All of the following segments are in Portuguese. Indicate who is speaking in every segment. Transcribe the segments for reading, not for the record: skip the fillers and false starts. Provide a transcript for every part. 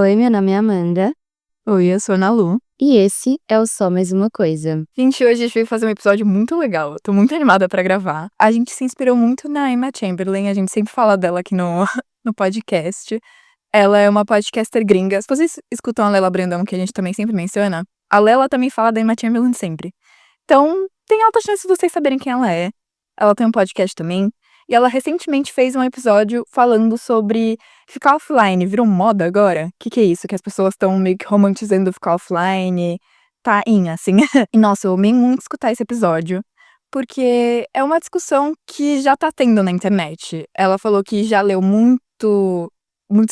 Speaker 1: Oi, meu nome é Amanda
Speaker 2: Oi, eu sou a Ana Lu.
Speaker 1: e esse é o Só Mais Uma Coisa.
Speaker 2: Gente, hoje a gente veio fazer um episódio muito legal. Eu tô muito animada pra gravar. A gente se inspirou muito na Emma Chamberlain, a gente sempre fala dela aqui no, no podcast. Ela é uma podcaster gringa. Se vocês escutam a Lela Brandão, que a gente também sempre menciona, a Lela também fala da Emma Chamberlain sempre. Então, tem alta chance de vocês saberem quem ela é. Ela tem um podcast também. E ela recentemente fez um episódio falando sobre ficar offline. Virou moda agora? O que é isso? Que as pessoas estão meio que romantizando ficar offline. Tá assim. E nossa, eu amei muito escutar esse episódio. Porque é uma discussão que já tá tendo na internet. Ela falou que já leu muitos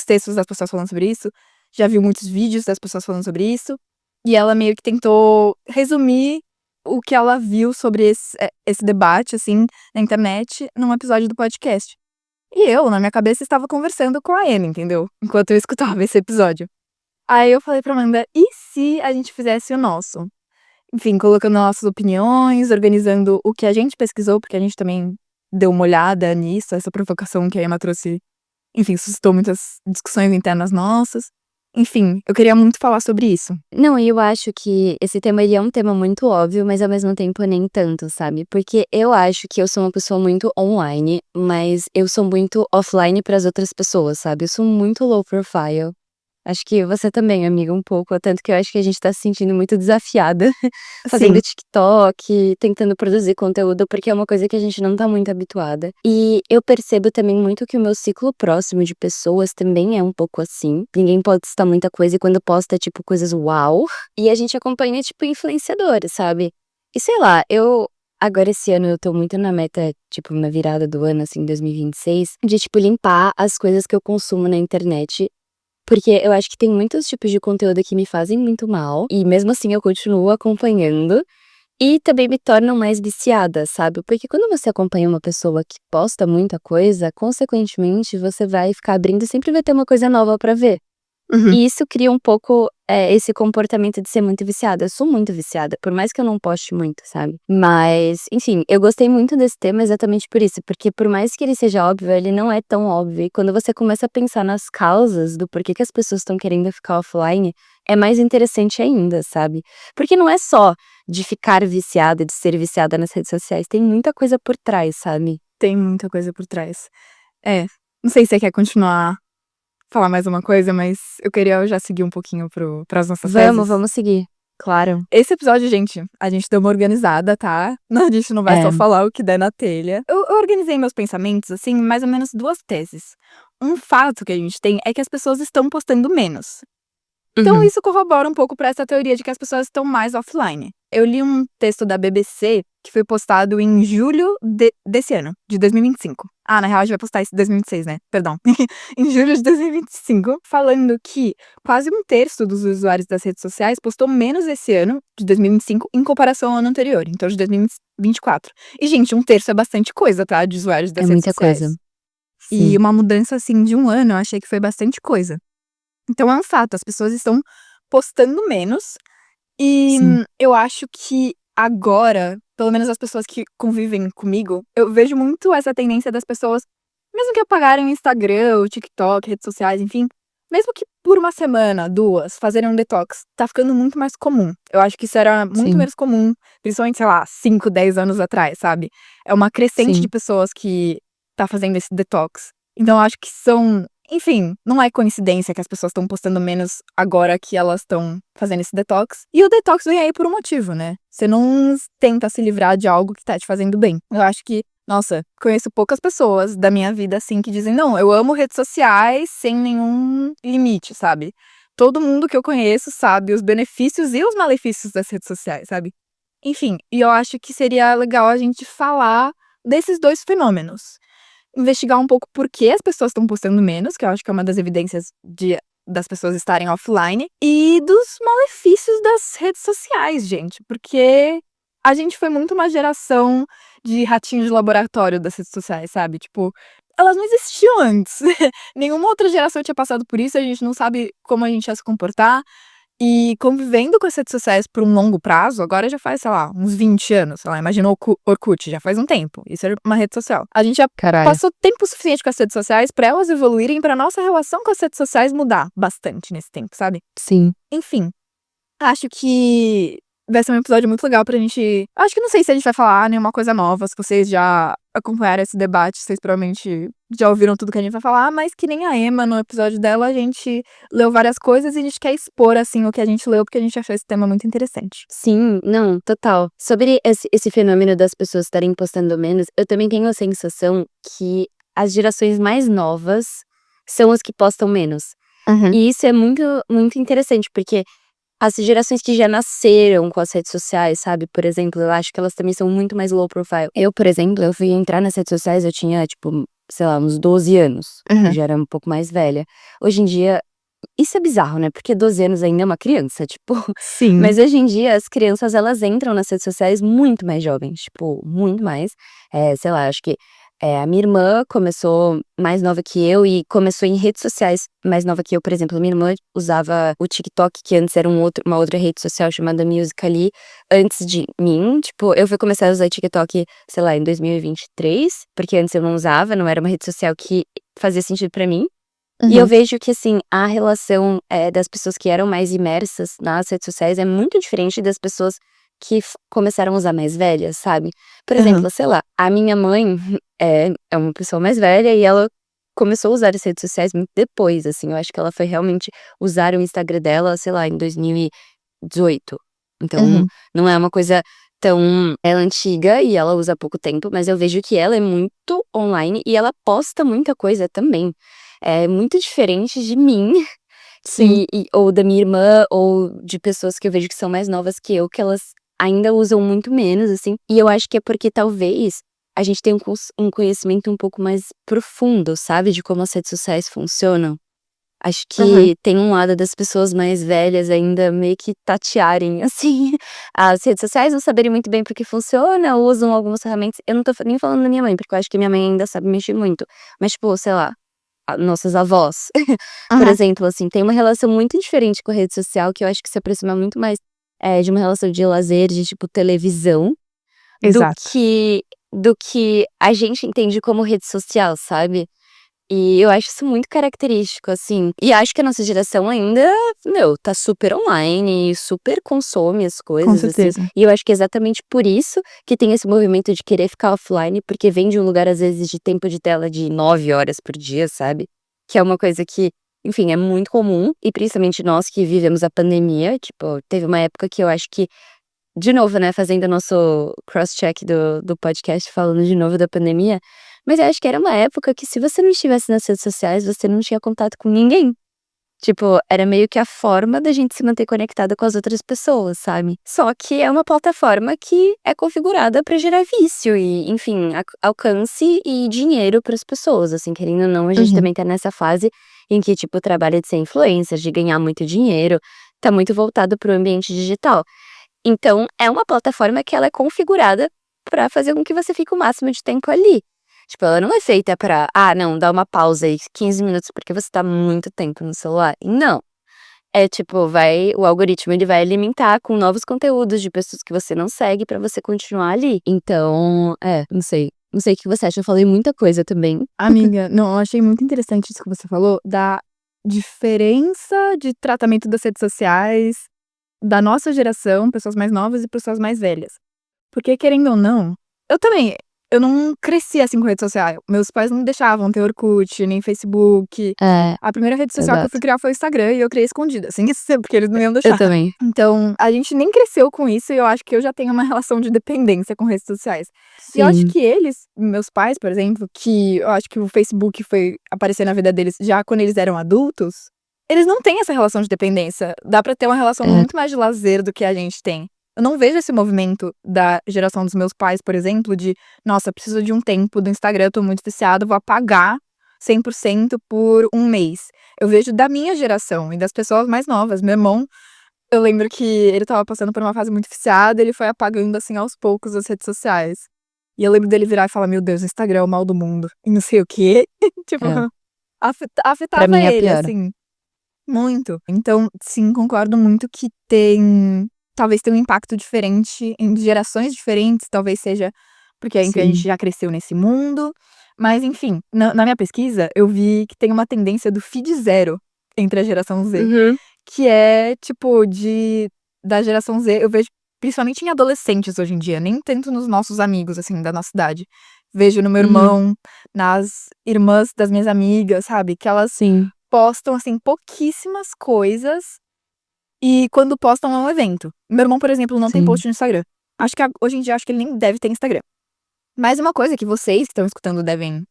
Speaker 2: textos das pessoas falando sobre isso. Já viu muitos vídeos das pessoas falando sobre isso. E ela meio que tentou resumir o que ela viu sobre esse debate, assim, na internet, num episódio do podcast. E eu, na minha cabeça, estava conversando com a Emma, entendeu? Enquanto eu escutava esse episódio. Aí eu falei pra Amanda, e se a gente fizesse o nosso? Enfim, colocando nossas opiniões, organizando o que a gente pesquisou, porque a gente também deu uma olhada nisso, essa provocação que a Emma trouxe, enfim, suscitou muitas discussões internas nossas. Enfim, eu queria muito falar sobre isso.
Speaker 1: Não, e eu acho que esse tema ele é um tema muito óbvio, mas ao mesmo tempo nem tanto, sabe? Porque eu acho que eu sou uma pessoa muito online, mas eu sou muito offline pras outras pessoas, sabe? Eu sou muito low profile. Acho que você também, amiga, um pouco, tanto que eu acho que a gente tá se sentindo muito desafiada fazendo
Speaker 2: Sim.
Speaker 1: TikTok, tentando produzir conteúdo, porque é uma coisa que a gente não tá muito habituada. E eu percebo também muito que o meu ciclo próximo de pessoas também é um pouco assim. Ninguém posta muita coisa e quando posta, tipo, coisas uau. E a gente acompanha, tipo, influenciadores, sabe? E sei lá, agora esse ano eu tô muito na meta, tipo, na virada do ano, assim, 2026, de, tipo, limpar as coisas que eu consumo na internet. Porque eu acho que tem muitos tipos de conteúdo que me fazem muito mal, e mesmo assim eu continuo acompanhando, e também me tornam mais viciada, sabe? Porque quando você acompanha uma pessoa que posta muita coisa, consequentemente você vai ficar abrindo e sempre vai ter uma coisa nova pra ver.
Speaker 2: Uhum.
Speaker 1: E isso cria um pouco esse comportamento de ser muito viciada. Eu sou muito viciada, por mais que eu não poste muito, sabe? Mas, enfim, eu gostei muito desse tema exatamente por isso. Porque por mais que ele seja óbvio, ele não é tão óbvio. E quando você começa a pensar nas causas do porquê que as pessoas estão querendo ficar offline, é mais interessante ainda, sabe? Porque não é só de ficar viciada, de ser viciada nas redes sociais. Tem muita coisa por trás, sabe?
Speaker 2: Tem muita coisa por trás. Não sei se você quer continuar, falar mais uma coisa, mas eu queria já seguir um pouquinho pras nossas teses.
Speaker 1: Vamos seguir. Claro.
Speaker 2: Esse episódio, gente, a gente deu uma organizada, tá? A gente não vai
Speaker 1: É.
Speaker 2: só falar o que der na telha. Eu organizei meus pensamentos, assim, em mais ou menos duas teses. Um fato que a gente tem é que as pessoas estão postando menos. Então,
Speaker 1: Uhum.
Speaker 2: isso corrobora um pouco para essa teoria de que as pessoas estão mais offline. Eu li um texto da BBC que foi postado em julho desse ano, de 2025. Ah, na real, a gente vai postar isso em 2026, né? Perdão. Em julho de 2025, falando que quase um terço dos usuários das redes sociais postou menos esse ano, de 2025, em comparação ao ano anterior, então de 2024. E, gente, um terço é bastante coisa, tá? De usuários
Speaker 1: É
Speaker 2: das redes
Speaker 1: muita coisa.
Speaker 2: sociais. E
Speaker 1: Sim.
Speaker 2: uma mudança, assim, de um ano, eu achei que foi bastante coisa. Então é um fato, as pessoas estão postando menos e
Speaker 1: Sim.
Speaker 2: eu acho que agora, pelo menos as pessoas que convivem comigo, eu vejo muito essa tendência das pessoas, mesmo que apagarem o Instagram, o TikTok, redes sociais, enfim, mesmo que por uma semana, duas, fazerem um detox, tá ficando muito mais comum. Eu acho que isso era muito
Speaker 1: Sim.
Speaker 2: menos comum, principalmente, sei lá, 5, 10 anos atrás, sabe? É uma crescente de
Speaker 1: Sim.
Speaker 2: pessoas que tá fazendo esse detox. Então eu acho que enfim, não é coincidência que as pessoas estão postando menos agora que elas estão fazendo esse detox. E o detox vem aí por um motivo, né? Você não tenta se livrar de algo que tá te fazendo bem. Eu acho que, nossa, conheço poucas pessoas da minha vida assim que dizem, não, eu amo redes sociais sem nenhum limite, sabe? Todo mundo que eu conheço sabe os benefícios e os malefícios das redes sociais, sabe? Enfim, e eu acho que seria legal a gente falar desses dois fenômenos, investigar um pouco por que as pessoas estão postando menos, que eu acho que é uma das evidências das pessoas estarem offline, e dos malefícios das redes sociais, gente. Porque a gente foi muito uma geração de ratinhos de laboratório das redes sociais, sabe? Tipo, elas não existiam antes. Nenhuma outra geração tinha passado por isso, a gente não sabe como a gente ia se comportar. E convivendo com as redes sociais por um longo prazo, agora já faz, sei lá, uns 20 anos, sei lá, imagina o Orkut, já faz um tempo. Isso é uma rede social. A gente já
Speaker 1: Caralho.
Speaker 2: passou tempo suficiente com as redes sociais pra elas evoluírem, pra nossa relação com as redes sociais mudar bastante nesse tempo, sabe?
Speaker 1: Sim.
Speaker 2: Enfim, acho que vai ser um episódio muito legal pra gente. Acho que não sei se a gente vai falar nenhuma coisa nova, se vocês já acompanharam esse debate, vocês provavelmente já ouviram tudo que a gente vai falar, mas que nem a Emma, no episódio dela, a gente leu várias coisas e a gente quer expor, assim, o que a gente leu, porque a gente achou esse tema muito interessante.
Speaker 1: Sim, não, total. Sobre esse fenômeno das pessoas estarem postando menos, eu também tenho a sensação que as gerações mais novas são as que postam menos. E isso é muito, muito interessante, porque as gerações que já nasceram com as redes sociais, sabe? Por exemplo, eu acho que elas também são muito mais low profile. Eu, por exemplo, eu fui entrar nas redes sociais, eu tinha, tipo, sei lá, uns 12 anos. Eu já era um pouco mais velha. Hoje em dia, isso é bizarro, né? Porque 12 anos ainda é uma criança, tipo.
Speaker 2: Sim.
Speaker 1: Mas hoje em dia, as crianças, elas entram nas redes sociais muito mais jovens, tipo, muito mais. Sei lá, acho que a minha irmã começou mais nova que eu e começou em redes sociais mais nova que eu. Por exemplo, minha irmã usava o TikTok, que antes era uma outra rede social chamada Musical.ly, antes de mim. Tipo, eu fui começar a usar TikTok, sei lá, em 2023, porque antes eu não usava, não era uma rede social que fazia sentido pra mim. E eu vejo que, assim, a relação das pessoas que eram mais imersas nas redes sociais é muito diferente das pessoas que começaram a usar mais velhas, sabe? Por exemplo, sei lá, a minha mãe é uma pessoa mais velha e ela começou a usar as redes sociais muito depois, assim. Eu acho que ela foi realmente usar o Instagram dela, sei lá, em 2018. Então, não é uma coisa tão antiga e ela usa há pouco tempo, mas eu vejo que ela é muito online e ela posta muita coisa também. É muito diferente de mim,
Speaker 2: Sim.
Speaker 1: ou da minha irmã, ou de pessoas que eu vejo que são mais novas que eu, que elas ainda usam muito menos, assim. E eu acho que é porque talvez a gente tenha um conhecimento um pouco mais profundo, sabe? De como as redes sociais funcionam. Acho que tem um lado das pessoas mais velhas ainda meio que tatearem, assim, as redes sociais, não saberem muito bem porque funciona, usam algumas ferramentas. Eu não tô nem falando da minha mãe, porque eu acho que minha mãe ainda sabe mexer muito. Mas, tipo, sei lá, nossas avós, por exemplo, assim, tem uma relação muito diferente com a rede social, que eu acho que se aproxima muito mais de uma relação de lazer, de tipo televisão, do
Speaker 2: Exato.
Speaker 1: que, do que a gente entende como rede social, sabe? E eu acho isso muito característico, assim. E acho que a nossa geração ainda, tá super online, super consome as
Speaker 2: Com
Speaker 1: coisas, assim.
Speaker 2: certeza.
Speaker 1: E eu acho que é exatamente por isso que tem esse movimento de querer ficar offline, porque vem de um lugar, às vezes, de tempo de tela de 9 horas por dia, sabe? Que é uma coisa que, enfim, é muito comum, e principalmente nós que vivemos a pandemia, tipo, teve uma época que eu acho que, de novo, né, fazendo o nosso cross-check do podcast, falando de novo da pandemia, mas eu acho que era uma época que se você não estivesse nas redes sociais, você não tinha contato com ninguém. Tipo, era meio que a forma da gente se manter conectada com as outras pessoas, sabe? Só que é uma plataforma que é configurada pra gerar vício e, enfim, alcance e dinheiro pras pessoas, assim, querendo ou não, a gente também tá nessa fase em que, tipo, o trabalho de ser influencer, de ganhar muito dinheiro, tá muito voltado pro ambiente digital. Então, é uma plataforma que ela é configurada pra fazer com que você fique o máximo de tempo ali. Tipo, ela não é feita pra, não, dá uma pausa aí, 15 minutos, porque você tá muito tempo no celular. Não. É tipo, o algoritmo, ele vai alimentar com novos conteúdos de pessoas que você não segue pra você continuar ali. Então, não sei. Não sei o que você acha, eu falei muita coisa também.
Speaker 2: Amiga, não, eu achei muito interessante isso que você falou, da diferença de tratamento das redes sociais, da nossa geração, pessoas mais novas e pessoas mais velhas. Porque, querendo ou não, eu não cresci assim com rede social. Meus pais não deixavam ter Orkut, nem Facebook. A primeira rede social que eu fui
Speaker 1: Exato.
Speaker 2: criar foi o Instagram e eu criei escondida, sem isso, porque eles não iam
Speaker 1: Eu
Speaker 2: deixar.
Speaker 1: também.
Speaker 2: Então, a gente nem cresceu com isso e eu acho que eu já tenho uma relação de dependência com redes sociais. E eu acho
Speaker 1: Sim.
Speaker 2: que meus pais, por exemplo, que eu acho que o Facebook foi aparecer na vida deles já quando eles eram adultos, eles não têm essa relação de dependência. Dá pra ter uma relação muito mais de lazer do que a gente tem. Eu não vejo esse movimento da geração dos meus pais, por exemplo, de, nossa, preciso de um tempo do Instagram, eu tô muito viciado, vou apagar 100% por um mês. Eu vejo da minha geração e das pessoas mais novas. Meu irmão, eu lembro que ele estava passando por uma fase muito viciada, ele foi apagando, assim, aos poucos as redes sociais. E eu lembro dele virar e falar: "Meu Deus, o Instagram é o mal do mundo", e não sei o quê. Tipo,
Speaker 1: É. Pra
Speaker 2: afetava
Speaker 1: mim é
Speaker 2: ele,
Speaker 1: pior.
Speaker 2: assim. Muito. Então, sim, concordo muito que talvez tenha um impacto diferente em gerações diferentes, talvez seja porque a gente
Speaker 1: Sim.
Speaker 2: já cresceu nesse mundo. Mas, enfim, na minha pesquisa, eu vi que tem uma tendência do feed zero entre a geração Z,
Speaker 1: Uhum.
Speaker 2: que é, tipo, da geração Z, eu vejo principalmente em adolescentes hoje em dia, nem tanto nos nossos amigos, assim, da nossa idade. Vejo no meu
Speaker 1: Uhum.
Speaker 2: irmão, nas irmãs das minhas amigas, sabe? Que elas
Speaker 1: Sim.
Speaker 2: postam, assim, pouquíssimas coisas e quando postam é um evento. Meu irmão, por exemplo, não tem
Speaker 1: Sim.
Speaker 2: post no Instagram. Acho que hoje em dia, acho que ele nem deve ter Instagram. Mas uma coisa que vocês que estão escutando devem,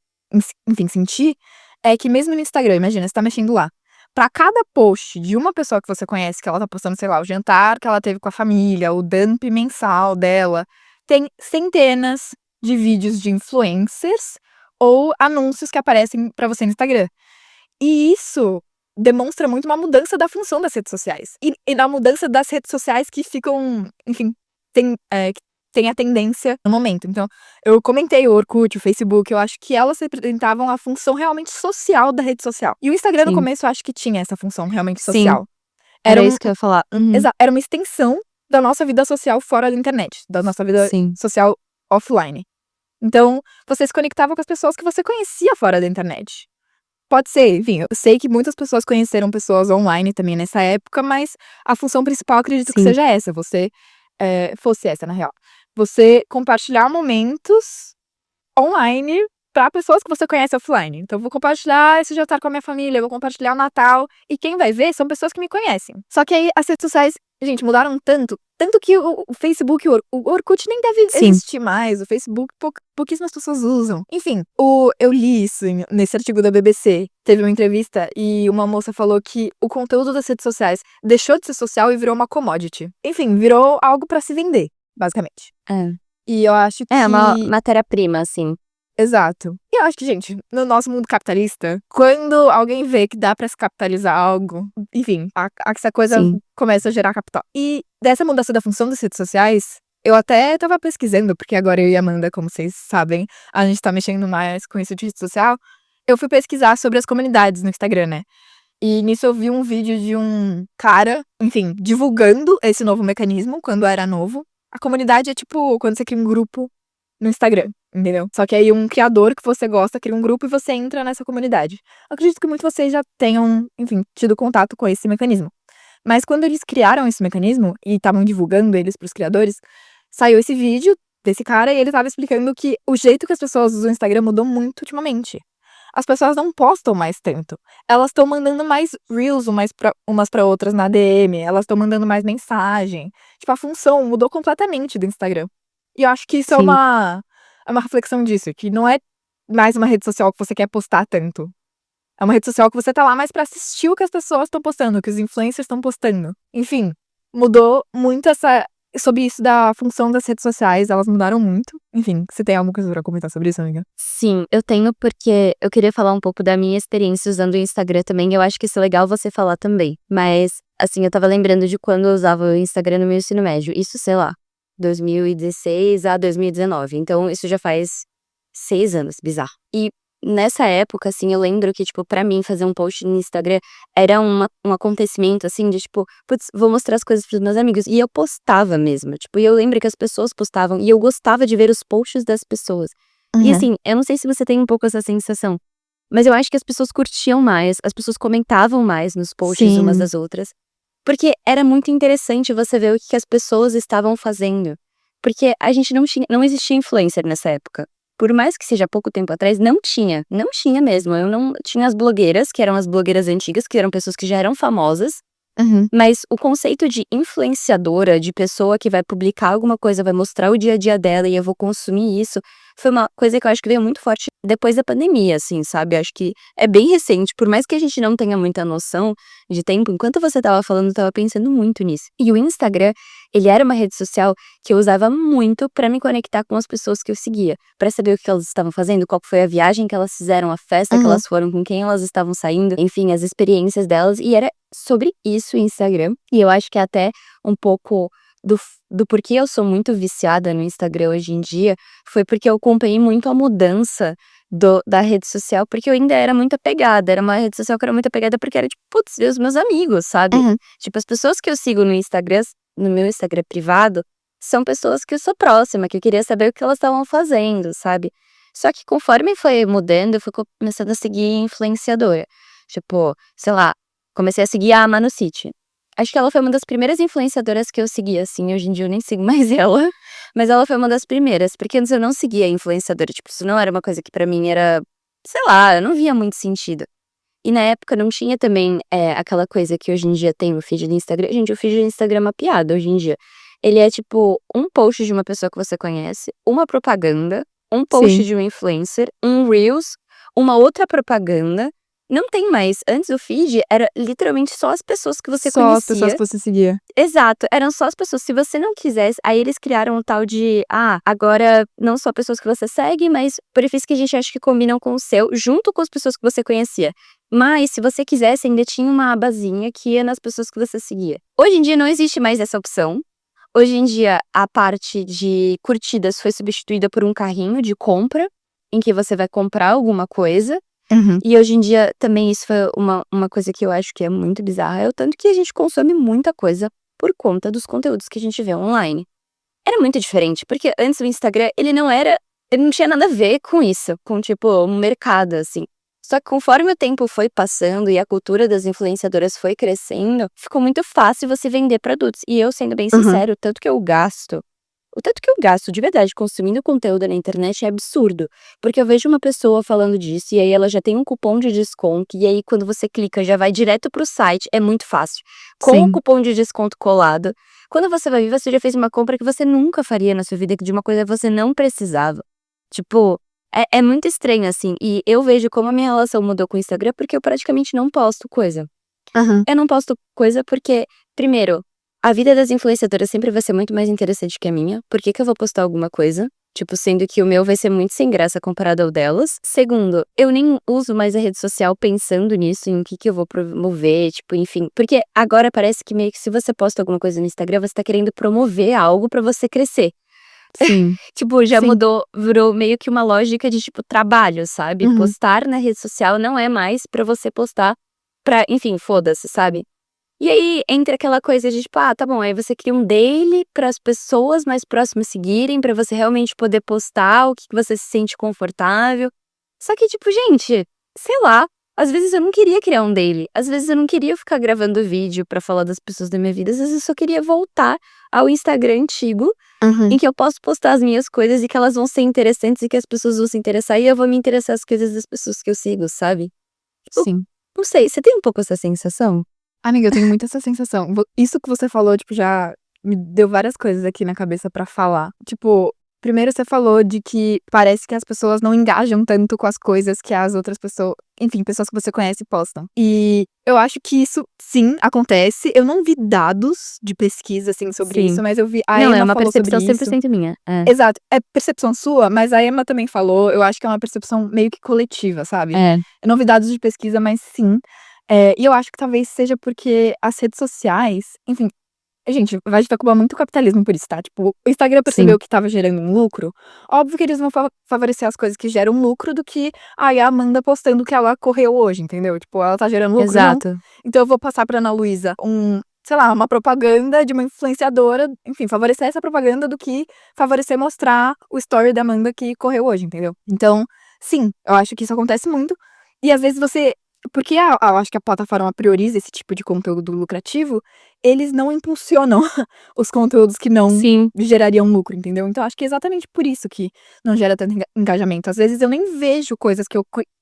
Speaker 2: enfim, sentir, é que mesmo no Instagram, imagina, você tá mexendo lá. Pra cada post de uma pessoa que você conhece, que ela tá postando, sei lá, o jantar que ela teve com a família, o dump mensal dela, tem centenas de vídeos de influencers ou anúncios que aparecem pra você no Instagram. E isso demonstra muito uma mudança da função das redes sociais. E da mudança das redes sociais que ficam, enfim, que tem a tendência no momento. Então, eu comentei o Orkut, o Facebook, eu acho que elas representavam a função realmente social da rede social. E o Instagram, no
Speaker 1: Sim.
Speaker 2: começo, eu acho que tinha essa função realmente
Speaker 1: Sim.
Speaker 2: social.
Speaker 1: Era
Speaker 2: Era
Speaker 1: isso que eu ia falar. Uhum.
Speaker 2: era uma extensão da nossa vida social fora da internet, da nossa vida
Speaker 1: Sim.
Speaker 2: social offline. Então, você se conectava com as pessoas que você conhecia fora da internet. Pode ser, enfim, eu sei que muitas pessoas conheceram pessoas online também nessa época, mas a função principal acredito que
Speaker 1: Sim.
Speaker 2: seja essa, fosse essa, na real. Você compartilhar momentos online pra pessoas que você conhece offline. Então, eu vou compartilhar esse jantar com a minha família, eu vou compartilhar o Natal, e quem vai ver são pessoas que me conhecem. Só que aí as redes sociais, gente, mudaram tanto que o Facebook, o Orkut nem deve
Speaker 1: Sim.
Speaker 2: existir mais, o Facebook pouquíssimas pessoas usam. Enfim, eu li isso nesse artigo da BBC, teve uma entrevista e uma moça falou que o conteúdo das redes sociais deixou de ser social e virou uma commodity. Enfim, virou algo pra se vender, basicamente.
Speaker 1: É.
Speaker 2: E eu acho
Speaker 1: É uma
Speaker 2: que
Speaker 1: matéria-prima, assim.
Speaker 2: exato. E eu acho que, gente, no nosso mundo capitalista, quando alguém vê que dá pra se capitalizar algo, enfim, essa coisa
Speaker 1: Sim.
Speaker 2: começa a gerar capital. E dessa mudança da função das redes sociais, eu até tava pesquisando, porque agora eu e a Amanda, como vocês sabem, a gente tá mexendo mais com isso de rede social. Eu fui pesquisar sobre as comunidades no Instagram, né? E nisso eu vi um vídeo de um cara, enfim, divulgando esse novo mecanismo quando era novo. A comunidade é tipo quando você cria um grupo no Instagram, entendeu? Só que aí um criador que você gosta cria um grupo e você entra nessa comunidade. Acredito que muitos de vocês já tenham, enfim, tido contato com esse mecanismo. Mas quando eles criaram esse mecanismo e estavam divulgando eles pros criadores, saiu esse vídeo desse cara e ele tava explicando que o jeito que as pessoas usam o Instagram mudou muito ultimamente. As pessoas não postam mais tanto. Elas estão mandando mais reels umas pra outras na DM, elas estão mandando mais mensagem. Tipo, a função mudou completamente do Instagram. E eu acho que isso
Speaker 1: Sim.
Speaker 2: é uma reflexão disso, que não é mais uma rede social que você quer postar tanto. É uma rede social que você tá lá mais pra assistir o que as pessoas estão postando, o que os influencers estão postando. Enfim, mudou muito sobre isso da função das redes sociais, elas mudaram muito. Enfim, você tem alguma coisa pra comentar sobre isso, amiga?
Speaker 1: Sim, eu tenho porque eu queria falar um pouco da minha experiência usando o Instagram também, eu acho que isso é legal você falar também. Mas, assim, eu estava lembrando de quando eu usava o Instagram no meu ensino médio, isso, sei lá, 2016 a 2019, então isso já faz 6 anos, bizarro. E nessa época, assim, eu lembro que, tipo, pra mim fazer um post no Instagram era um acontecimento, assim, de tipo, putz, vou mostrar as coisas pros meus amigos. E eu postava mesmo, tipo, e eu lembro que as pessoas postavam e eu gostava de ver os posts das pessoas. E
Speaker 2: Uhum.
Speaker 1: assim, eu não sei se você tem um pouco essa sensação, mas eu acho que as pessoas curtiam mais, as pessoas comentavam mais nos posts umas
Speaker 2: Sim.
Speaker 1: das outras, porque era muito interessante você ver o que as pessoas estavam fazendo. Porque a gente não existia influencer nessa época. Por mais que seja pouco tempo atrás, não tinha mesmo. Eu não tinha as blogueiras, que eram as blogueiras antigas, que eram pessoas que já eram famosas,
Speaker 2: Uhum.
Speaker 1: mas o conceito de influenciadora, de pessoa que vai publicar alguma coisa, vai mostrar o dia a dia dela e eu vou consumir isso, foi uma coisa que eu acho que veio muito forte depois da pandemia, assim, sabe? Acho que é bem recente, por mais que a gente não tenha muita noção de tempo, enquanto você tava falando, eu tava pensando muito nisso. E o Instagram, ele era uma rede social que eu usava muito pra me conectar com as pessoas que eu seguia, pra saber o que elas estavam fazendo, qual que foi a viagem que elas fizeram, a festa que
Speaker 2: Uhum.
Speaker 1: elas foram, com quem elas estavam saindo, enfim, as experiências delas, e era sobre isso o Instagram. E eu acho que até um pouco do porquê eu sou muito viciada no Instagram hoje em dia, foi porque eu acompanhei muito a mudança da rede social, porque eu ainda era muito apegada. Era uma rede social que eu era muito apegada porque era tipo, putz, os meus amigos, sabe?
Speaker 2: Uhum.
Speaker 1: Tipo, as pessoas que eu sigo no Instagram, no meu Instagram privado, são pessoas que eu sou próxima, que eu queria saber o que elas estavam fazendo, sabe? Só que conforme foi mudando, eu fui começando a seguir influenciadora. Tipo, sei lá, comecei a seguir a Manu City. Acho que ela foi uma das primeiras influenciadoras que eu segui, assim. Hoje em dia eu nem sigo mais ela, mas ela foi uma das primeiras, porque antes eu não seguia influenciadora. Tipo, isso não era uma coisa que pra mim era, sei lá, eu não via muito sentido. E na época não tinha também aquela coisa que hoje em dia tem no feed do Instagram. Gente, o feed do Instagram é uma piada hoje em dia. Ele é tipo um post de uma pessoa que você conhece, uma propaganda, um post
Speaker 2: Sim.
Speaker 1: de um influencer, um Reels, uma outra propaganda. Não tem mais. Antes o feed era literalmente só as pessoas que você
Speaker 2: Só as pessoas
Speaker 1: conhecia.
Speaker 2: que você seguia.
Speaker 1: Exato, eram só as pessoas. Se você não quisesse, aí eles criaram o tal de, agora não só pessoas que você segue, mas perfis que a gente acha que combinam com o seu, junto com as pessoas que você conhecia. Mas, se você quisesse, ainda tinha uma abazinha que ia nas pessoas que você seguia. Hoje em dia não existe mais essa opção. Hoje em dia, a parte de curtidas foi substituída por um carrinho de compra, em que você vai comprar alguma coisa.
Speaker 2: Uhum.
Speaker 1: E hoje em dia, também isso foi uma coisa que eu acho que é muito bizarra, é o tanto que a gente consome muita coisa por conta dos conteúdos que a gente vê online. Era muito diferente, porque antes o Instagram, ele não tinha nada a ver com isso, com tipo, um mercado, assim. Só que conforme o tempo foi passando e a cultura das influenciadoras foi crescendo, ficou muito fácil você vender produtos. E eu, sendo bem
Speaker 2: Uhum.
Speaker 1: sincero, o tanto que eu gasto de verdade consumindo conteúdo na internet é absurdo. Porque eu vejo uma pessoa falando disso e aí ela já tem um cupom de desconto e aí quando você clica já vai direto pro site, é muito fácil. Com o
Speaker 2: Sim.
Speaker 1: cupom de desconto colado, quando você vai ver, você já fez uma compra que você nunca faria na sua vida, que de uma coisa que você não precisava. Tipo, é muito estranho, assim. E eu vejo como a minha relação mudou com o Instagram porque eu praticamente não posto coisa.
Speaker 2: Aham.
Speaker 1: Eu não posto coisa porque, primeiro, a vida das influenciadoras sempre vai ser muito mais interessante que a minha. Por que que eu vou postar alguma coisa? Tipo, sendo que o meu vai ser muito sem graça comparado ao delas. Segundo, eu nem uso mais a rede social pensando nisso, em o que que eu vou promover, tipo, enfim. Porque agora parece que meio que se você posta alguma coisa no Instagram, você tá querendo promover algo pra você crescer.
Speaker 2: Sim.
Speaker 1: Tipo, já
Speaker 2: Sim.
Speaker 1: mudou, virou meio que uma lógica de, tipo, trabalho, sabe?
Speaker 2: Uhum.
Speaker 1: Postar na rede social não é mais pra você postar pra, enfim, foda-se, sabe? E aí entra aquela coisa de tipo, tá bom, aí você cria um daily para as pessoas mais próximas seguirem, pra você realmente poder postar o que que você se sente confortável. Só que tipo, gente, sei lá, às vezes eu não queria criar um daily, às vezes eu não queria ficar gravando vídeo pra falar das pessoas da minha vida, às vezes eu só queria voltar ao Instagram antigo,
Speaker 2: Uhum.
Speaker 1: em que eu posso postar as minhas coisas e que elas vão ser interessantes e que as pessoas vão se interessar e eu vou me interessar as coisas das pessoas que eu sigo, sabe? Tipo,
Speaker 2: Sim.
Speaker 1: não sei, você tem um pouco essa sensação?
Speaker 2: Amiga, eu tenho muito essa sensação. Isso que você falou, tipo, já me deu várias coisas aqui na cabeça pra falar. Tipo, primeiro você falou de que parece que as pessoas não engajam tanto com as coisas que as outras pessoas, enfim, pessoas que você conhece postam. E eu acho que isso, sim, acontece. Eu não vi dados de pesquisa, assim, sobre isso,
Speaker 1: Sim.
Speaker 2: mas eu vi. A
Speaker 1: Não, é
Speaker 2: Emma
Speaker 1: uma
Speaker 2: falou sobre
Speaker 1: percepção
Speaker 2: isso.
Speaker 1: 100% minha. É.
Speaker 2: Exato, é percepção sua, mas a Emma também falou, eu acho que é uma percepção meio que coletiva, sabe.
Speaker 1: É.
Speaker 2: Eu não vi dados de pesquisa, mas sim. E eu acho que talvez seja porque as redes sociais, enfim, gente, a gente vai culpar muito o capitalismo por isso, tá. Tipo, o Instagram
Speaker 1: Sim.
Speaker 2: percebeu que estava gerando um lucro, óbvio que eles vão favorecer as coisas que geram lucro do que, ai, a Amanda postando que ela correu hoje, entendeu. Tipo, ela tá gerando lucro? Não.
Speaker 1: Exato.
Speaker 2: Então eu vou passar pra Ana Luísa sei lá, uma propaganda de uma influenciadora, enfim, favorecer essa propaganda do que favorecer mostrar o story da Amanda que correu hoje, entendeu. Então, sim, eu acho que isso acontece muito. E às vezes porque eu acho que a plataforma prioriza esse tipo de conteúdo lucrativo, eles não impulsionam os conteúdos que não
Speaker 1: Sim.
Speaker 2: gerariam lucro, entendeu. Então acho que é exatamente por isso que não gera tanto engajamento. Às vezes eu nem vejo coisas que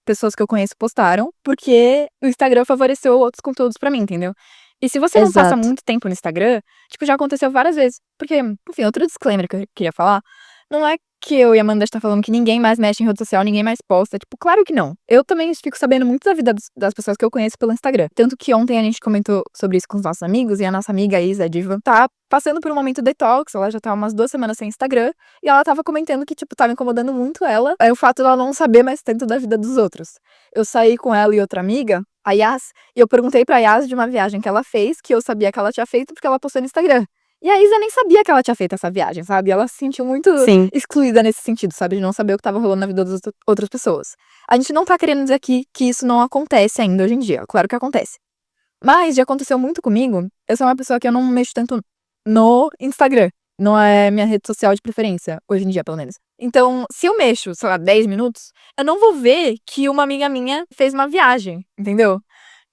Speaker 2: pessoas que eu conheço postaram, porque o Instagram favoreceu outros conteúdos pra mim, entendeu. E se você não passa
Speaker 1: Exato.
Speaker 2: muito tempo no Instagram, tipo, já aconteceu várias vezes. Porque, enfim, outro disclaimer que eu queria falar, não é que eu e a Amanda está falando que ninguém mais mexe em rede social, ninguém mais posta. Tipo, claro que não. Eu também fico sabendo muito da vida das pessoas que eu conheço pelo Instagram. Tanto que ontem a gente comentou sobre isso com os nossos amigos e a nossa amiga Isa, a Diva, tá passando por um momento detox. Ela já tá umas 2 semanas sem Instagram. E ela tava comentando que, tipo, tava incomodando muito ela. É o fato dela não saber mais tanto da vida dos outros. Eu saí com ela e outra amiga, a Yas, e eu perguntei pra Yas de uma viagem que ela fez, que eu sabia que ela tinha feito porque ela postou no Instagram. E a Isa nem sabia que ela tinha feito essa viagem, sabe? Ela se sentiu muito
Speaker 1: Sim.
Speaker 2: excluída nesse sentido, sabe? De não saber o que tava rolando na vida das outras pessoas. A gente não tá querendo dizer aqui que isso não acontece ainda hoje em dia. Claro que acontece. Mas já aconteceu muito comigo. Eu sou uma pessoa que eu não mexo tanto no Instagram. Não é minha rede social de preferência, hoje em dia, pelo menos. Então, se eu mexo, sei lá, 10 minutos, eu não vou ver que uma amiga minha fez uma viagem, entendeu?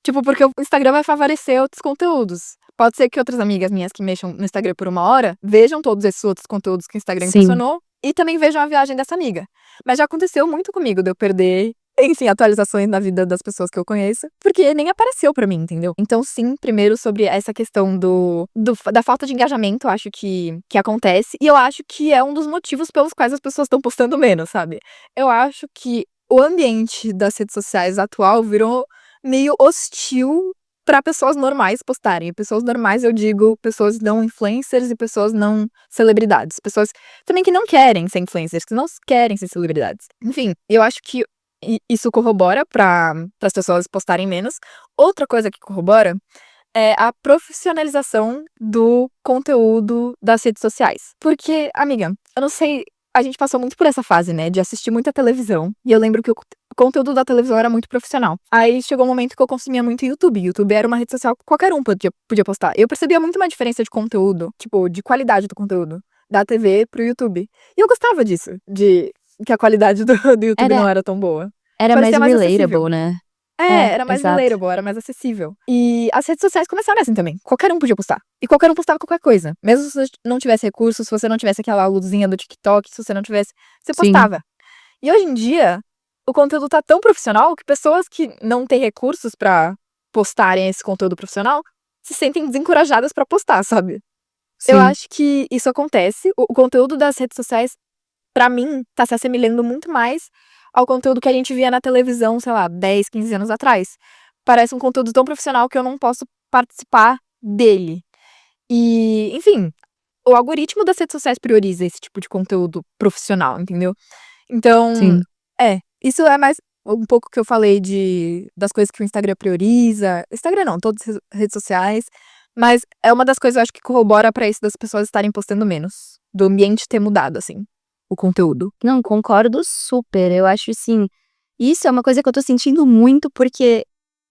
Speaker 2: Tipo, porque o Instagram vai favorecer outros conteúdos. Pode ser que outras amigas minhas que mexam no Instagram por 1 hora vejam todos esses outros conteúdos que o Instagram
Speaker 1: Sim.
Speaker 2: impulsionou e também vejam a viagem dessa amiga. Mas já aconteceu muito comigo de eu perder, enfim, atualizações na vida das pessoas que eu conheço, porque nem apareceu pra mim, entendeu? Então, sim, primeiro sobre essa questão da falta de engajamento, eu acho que acontece. E eu acho que é um dos motivos pelos quais as pessoas estão postando menos, sabe? Eu acho que o ambiente das redes sociais atual virou meio hostil pra pessoas normais postarem. Pessoas normais, eu digo, pessoas não influencers e pessoas não celebridades. Pessoas também que não querem ser influencers, que não querem ser celebridades. Enfim, eu acho que isso corrobora para as pessoas postarem menos. Outra coisa que corrobora é a profissionalização do conteúdo das redes sociais. Porque, amiga, eu não sei, a gente passou muito por essa fase, né, de assistir muita televisão. E eu lembro que o conteúdo da televisão era muito profissional. Aí chegou um momento que eu consumia muito YouTube. YouTube era uma rede social que qualquer um podia postar. Eu percebia muito uma diferença de conteúdo, tipo, de qualidade do conteúdo, da TV pro YouTube. E eu gostava disso, de que a qualidade do YouTube não era tão boa.
Speaker 1: Era mais
Speaker 2: Parecia mais acessível.
Speaker 1: relatable, né?
Speaker 2: Era mais
Speaker 1: exato.
Speaker 2: relatable, era mais acessível. E as redes sociais começaram assim também. Qualquer um podia postar. E qualquer um postava qualquer coisa. Mesmo se você não tivesse recursos, se você não tivesse aquela luzinha do TikTok, se você não tivesse, você
Speaker 1: Sim.
Speaker 2: postava. E hoje em dia, o conteúdo tá tão profissional que pessoas que não têm recursos pra postarem esse conteúdo profissional se sentem desencorajadas pra postar, sabe?
Speaker 1: Sim.
Speaker 2: Eu acho que isso acontece. O conteúdo das redes sociais, pra mim, tá se assemelhando muito mais ao conteúdo que a gente via na televisão, sei lá, 10, 15 anos atrás. Parece um conteúdo tão profissional que eu não posso participar dele. E, enfim, o algoritmo das redes sociais prioriza esse tipo de conteúdo profissional, entendeu? Então,
Speaker 1: Sim.
Speaker 2: isso é mais um pouco que eu falei das coisas que o Instagram prioriza. Instagram não, todas as redes sociais. Mas é uma das coisas, eu acho, que corrobora pra isso das pessoas estarem postando menos. Do ambiente ter mudado, assim, o conteúdo.
Speaker 1: Não, concordo super. Eu acho assim, isso é uma coisa que eu tô sentindo muito porque,